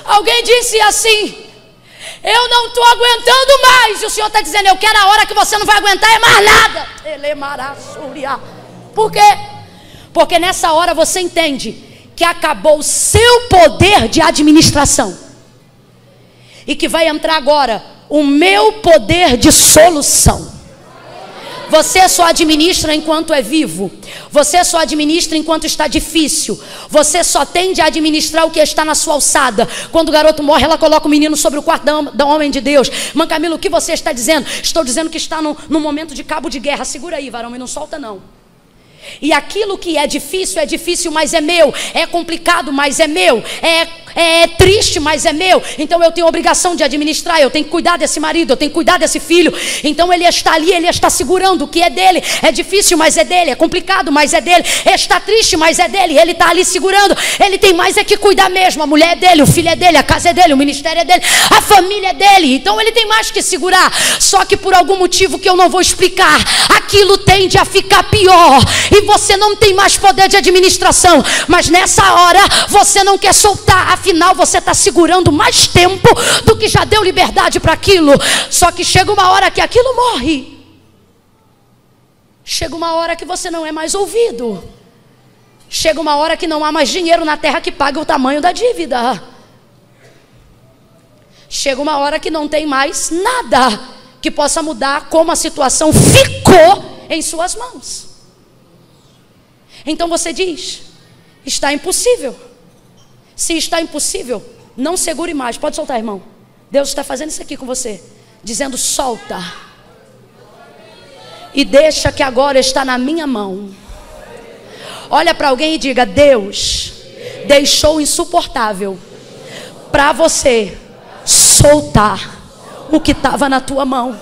Alguém disse assim, eu não estou aguentando mais. E o Senhor está dizendo, eu quero a hora que você não vai aguentar é mais nada. Por quê? Porque nessa hora você entende que acabou o seu poder de administração. E que vai entrar agora o meu poder de solução. Você só administra enquanto é vivo. Você só administra enquanto está difícil. Você só tende a administrar o que está na sua alçada. Quando o garoto morre, ela coloca o menino sobre o quarto da homem de Deus. Mãe Camila, o que você está dizendo? Estou dizendo que está num momento de cabo de guerra. Segura aí, varão, e não solta não. E aquilo que é difícil, mas é meu. É complicado, mas é meu. É triste, mas é meu. Então eu tenho a obrigação de administrar. Eu tenho que cuidar desse marido, eu tenho que cuidar desse filho. Então ele está ali, ele está segurando o que é dele. É difícil, mas é dele. É complicado, mas é dele. Está triste, mas é dele. Ele está ali segurando. Ele tem mais é que cuidar mesmo. A mulher é dele, o filho é dele, a casa é dele, o ministério é dele, a família é dele. Então ele tem mais que segurar. Só que por algum motivo que eu não vou explicar, aquilo tende a ficar pior. E você não tem mais poder de administração. Mas nessa hora você não quer soltar. Afinal você está segurando mais tempo do que já deu liberdade para aquilo. Só que chega uma hora que aquilo morre. Chega uma hora que você não é mais ouvido. Chega uma hora que não há mais dinheiro na terra que pague o tamanho da dívida. Chega uma hora que não tem mais nada que possa mudar como a situação ficou em suas mãos. Então você diz, está impossível. Se está impossível, não segure mais. Pode soltar, irmão. Deus está fazendo isso aqui com você, dizendo, solta. E deixa que agora está na minha mão. Olha para alguém e diga, Deus deixou insuportável para você soltar o que estava na tua mão.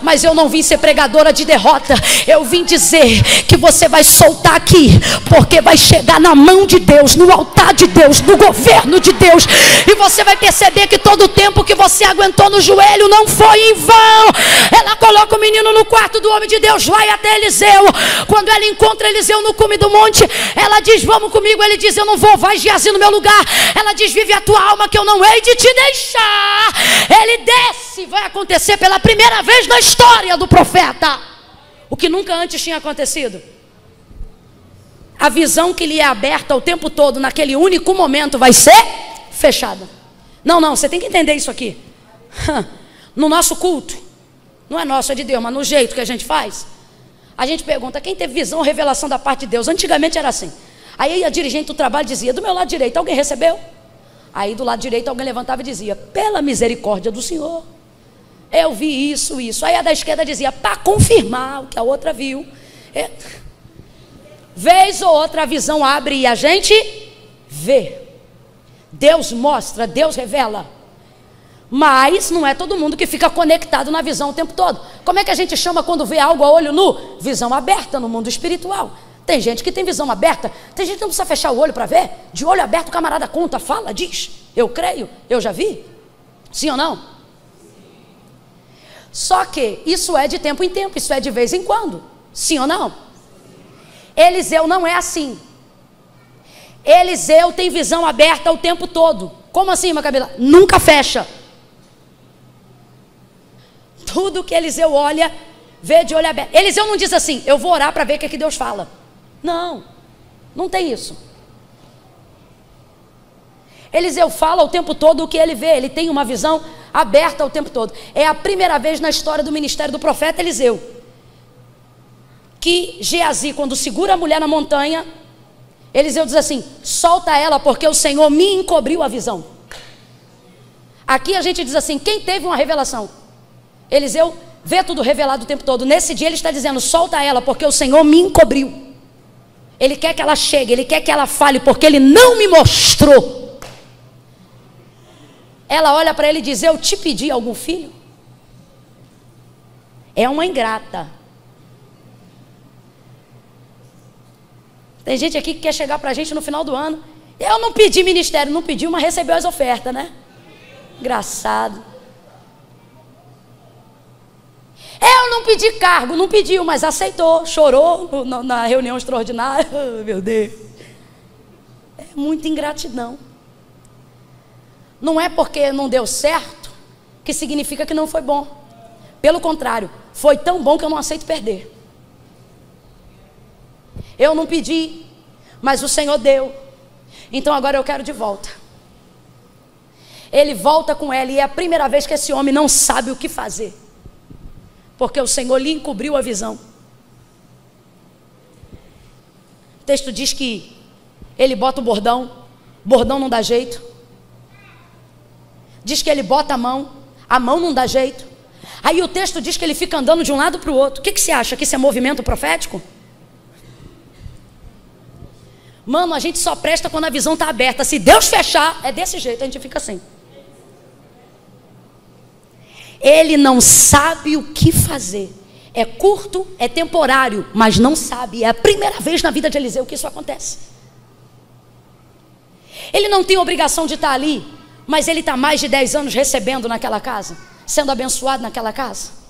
Mas eu não vim ser pregadora de derrota. Eu vim dizer que você vai soltar aqui, porque vai chegar na mão de Deus, no altar de Deus, no governo de Deus. E você vai perceber que todo o tempo que você aguentou no joelho não foi em vão. Ela coloca o menino no quarto do homem de Deus, vai até Eliseu. Quando ela encontra Eliseu no cume do monte, ela diz, vamos comigo. Ele diz, eu não vou, vai Geazi no meu lugar. Ela diz, vive a tua alma que eu não hei de te deixar. Ele desce, vai acontecer pela primeira vez na história do profeta o que nunca antes tinha acontecido. A visão que lhe é aberta o tempo todo naquele único momento vai ser fechada. Não, você tem que entender isso aqui. no nosso culto, não é nosso, é de Deus, mas no jeito que a gente faz, a gente pergunta, quem teve visão ou revelação da parte de Deus? Antigamente era assim. Aí a dirigente do trabalho dizia, do meu lado direito, alguém recebeu? Aí do lado direito alguém levantava e dizia, pela misericórdia do Senhor, eu vi isso. Aí a da esquerda dizia, para confirmar o que a outra viu. Vez ou outra a visão abre e a gente vê. Deus mostra, Deus revela. Mas não é todo mundo que fica conectado na visão o tempo todo. Como é que a gente chama quando vê algo a olho nu? Visão aberta no mundo espiritual. Tem gente que tem visão aberta, tem gente que não precisa fechar o olho para ver. De olho aberto o camarada conta, fala, diz, eu creio, eu já vi. Sim ou não? Só que isso é de tempo em tempo, isso é de vez em quando. Sim ou não? Eliseu não é assim. Eliseu tem visão aberta o tempo todo. Como assim, Macabila? Nunca fecha. Tudo que Eliseu olha, vê de olho aberto. Eliseu não diz assim, eu vou orar para ver o que Deus fala. Não, não tem isso. Eliseu fala o tempo todo o que ele vê. Ele tem uma visão aberta o tempo todo. É a primeira vez na história do ministério do profeta Eliseu que Geazi, quando segura a mulher na montanha, Eliseu diz assim, solta ela porque o Senhor me encobriu a visão. Aqui a gente diz assim, quem teve uma revelação? Eliseu vê tudo revelado o tempo todo. Nesse dia ele está dizendo, solta ela porque o Senhor me encobriu. Ele quer que ela chegue, ele quer que ela fale porque ele não me mostrou. Ela olha para ele e diz, eu te pedi algum filho? É uma ingrata. Tem gente aqui que quer chegar para a gente no final do ano. Eu não pedi ministério, não pediu, mas recebeu as ofertas, né? Engraçado. Eu não pedi cargo, não pediu, mas aceitou, chorou na reunião extraordinária. Oh, meu Deus. É muita ingratidão. Não é porque não deu certo que significa que não foi bom. Pelo contrário, foi tão bom que eu não aceito perder. Eu não pedi, mas o Senhor deu. Então agora eu quero de volta. Ele volta com ela e é a primeira vez que esse homem não sabe o que fazer. Porque o Senhor lhe encobriu a visão. O texto diz que ele bota o bordão não dá jeito. Diz que ele bota a mão não dá jeito. Aí o texto diz que ele fica andando de um lado para o outro. O que você acha? Que isso é movimento profético? Mano, a gente só presta quando a visão está aberta. Se Deus fechar, é desse jeito, a gente fica assim. Ele não sabe o que fazer. É curto, é temporário, mas não sabe. É a primeira vez na vida de Eliseu que isso acontece. Ele não tem obrigação de estar ali, mas ele está mais de 10 anos recebendo naquela casa, sendo abençoado naquela casa.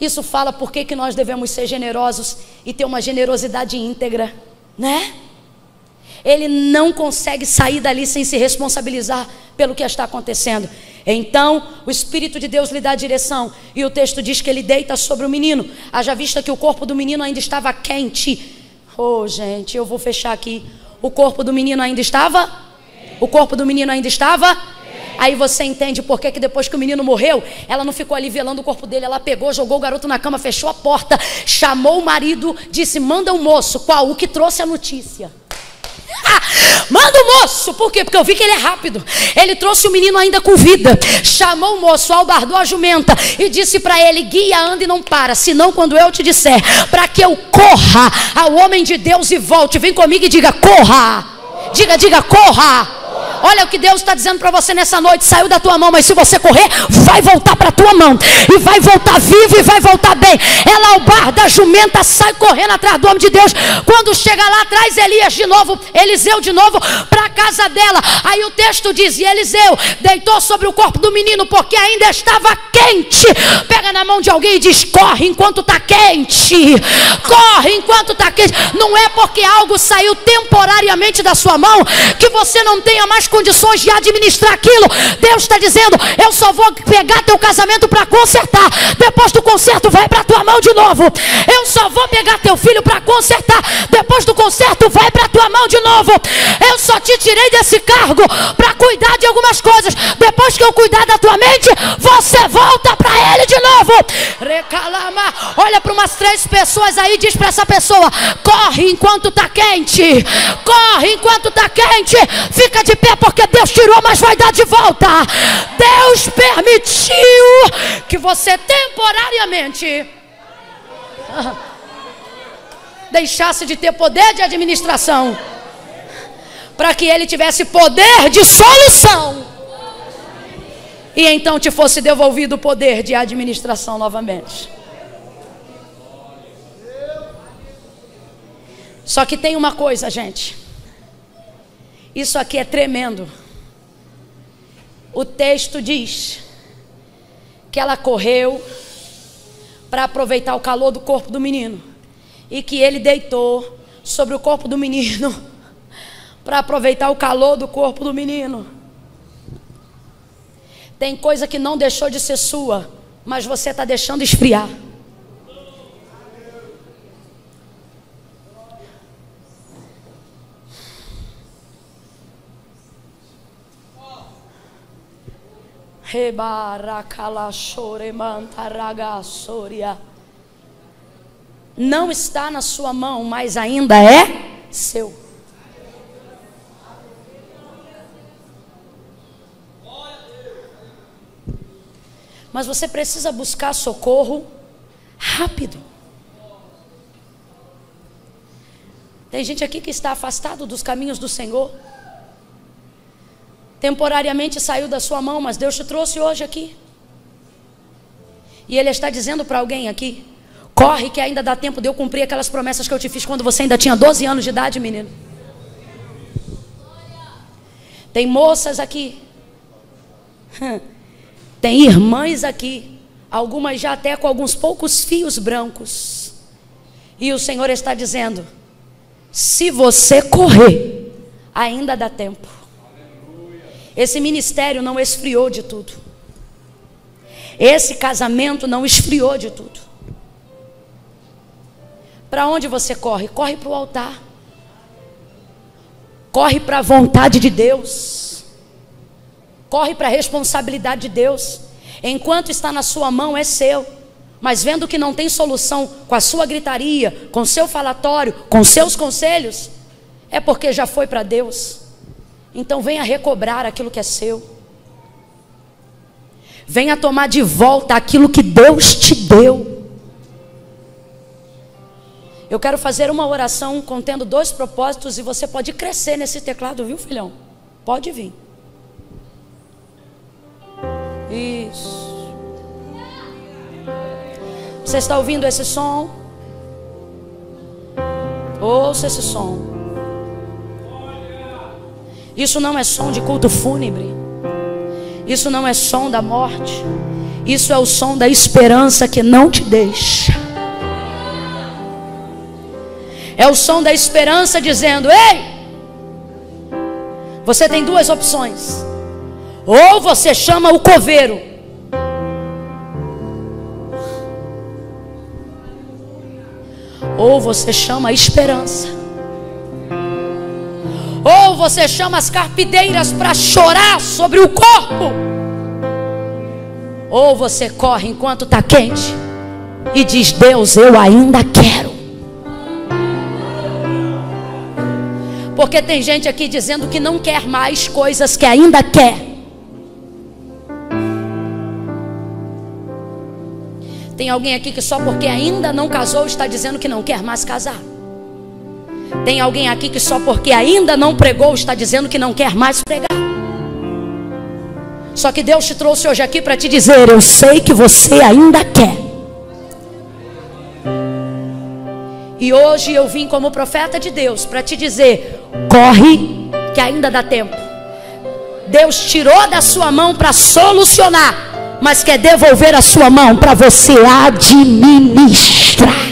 Isso fala por que nós devemos ser generosos e ter uma generosidade íntegra, né? Ele não consegue sair dali sem se responsabilizar pelo que está acontecendo. Então o Espírito de Deus lhe dá a direção. E o texto diz que ele deita sobre o menino. Haja vista que o corpo do menino ainda estava quente. Oh gente, eu vou fechar aqui. O corpo do menino ainda estava? O corpo do menino ainda estava? Aí você entende por que depois que o menino morreu, ela não ficou ali velando o corpo dele. Ela pegou, jogou o garoto na cama, fechou a porta, chamou o marido, disse, manda um moço. Qual? O que trouxe a notícia. Manda o moço. Por quê? Porque eu vi que ele é rápido. Ele trouxe o menino ainda com vida. Chamou o moço, albardou a jumenta e disse para ele, guia, anda e não para, senão quando eu te disser para que eu corra ao homem de Deus e volte, vem comigo e diga, corra. Diga, corra. Olha o que Deus está dizendo para você nessa noite. Saiu da tua mão, mas se você correr, vai voltar para a tua mão. E vai voltar vivo e vai voltar bem. Ela albarda a jumenta, sai correndo atrás do homem de Deus. Quando chega lá, traz Eliseu de novo para a casa dela. Aí o texto diz, e Eliseu deitou sobre o corpo do menino, porque ainda estava quente. Pega Pega na mão de alguém e diz: corre enquanto está quente. Corre enquanto está quente. Não é porque algo saiu temporariamente da sua mão que você não tenha mais condições de administrar aquilo. Deus está dizendo: eu só vou pegar teu casamento para consertar. Depois do conserto vai para tua mão de novo. Eu só vou pegar teu filho para consertar. Depois do conserto vai para tua mão de novo. Eu só te tirei desse cargo para cuidar de algumas coisas. Depois que eu cuidar da tua mente, você volta para ele de novo. Recalama. Olha para umas 3 pessoas aí e diz para essa pessoa: corre enquanto está quente. Corre enquanto está quente. Fica de pé porque Deus tirou, mas vai dar de volta. Deus permitiu que você temporariamente deixasse de ter poder de administração para que ele tivesse poder de solução, e então te fosse devolvido o poder de administração novamente. Só que tem uma coisa, gente, isso aqui é tremendo. O texto diz que ela correu para aproveitar o calor do corpo do menino, e que ele deitou sobre o corpo do menino para aproveitar o calor do corpo do menino. Tem coisa que não deixou de ser sua, mas você está deixando esfriar. Não está na sua mão, mas ainda é seu. Mas você precisa buscar socorro rápido. Tem gente aqui que está afastado dos caminhos do Senhor. Temporariamente saiu da sua mão, mas Deus te trouxe hoje aqui. E Ele está dizendo para alguém aqui: corre que ainda dá tempo de eu cumprir aquelas promessas que eu te fiz quando você ainda tinha 12 anos de idade, menino. Tem moças aqui, tem irmãs aqui, algumas já até com alguns poucos fios brancos, e o Senhor está dizendo: se você correr, ainda dá tempo. Esse ministério não esfriou de tudo. Esse casamento não esfriou de tudo. Para onde você corre? Corre para o altar. Corre para a vontade de Deus. Corre para a responsabilidade de Deus. Enquanto está na sua mão é seu. Mas vendo que não tem solução com a sua gritaria, com o seu falatório, com seus conselhos, é porque já foi para Deus. Então venha recobrar aquilo que é seu. Venha tomar de volta aquilo que Deus te deu. Eu quero fazer uma oração contendo 2 propósitos, e você pode crescer nesse teclado, viu, filhão? Pode vir. Isso. Você está ouvindo esse som? Ouça esse som. Isso não é som de culto fúnebre. Isso não é som da morte. Isso é o som da esperança que não te deixa. É o som da esperança dizendo: ei, você tem 2 opções. Ou você chama o coveiro, ou você chama a esperança. Ou você chama as carpideiras para chorar sobre o corpo, ou você corre enquanto está quente e diz: Deus, eu ainda quero. Porque tem gente aqui dizendo que não quer mais coisas que ainda quer. Tem alguém aqui que só porque ainda não casou está dizendo que não quer mais casar. Tem alguém aqui que só porque ainda não pregou está dizendo que não quer mais pregar. Só que Deus te trouxe hoje aqui para te dizer: eu sei que você ainda quer. E hoje eu vim como profeta de Deus para te dizer: corre que ainda dá tempo. Deus tirou da sua mão para solucionar, mas quer devolver a sua mão para você administrar.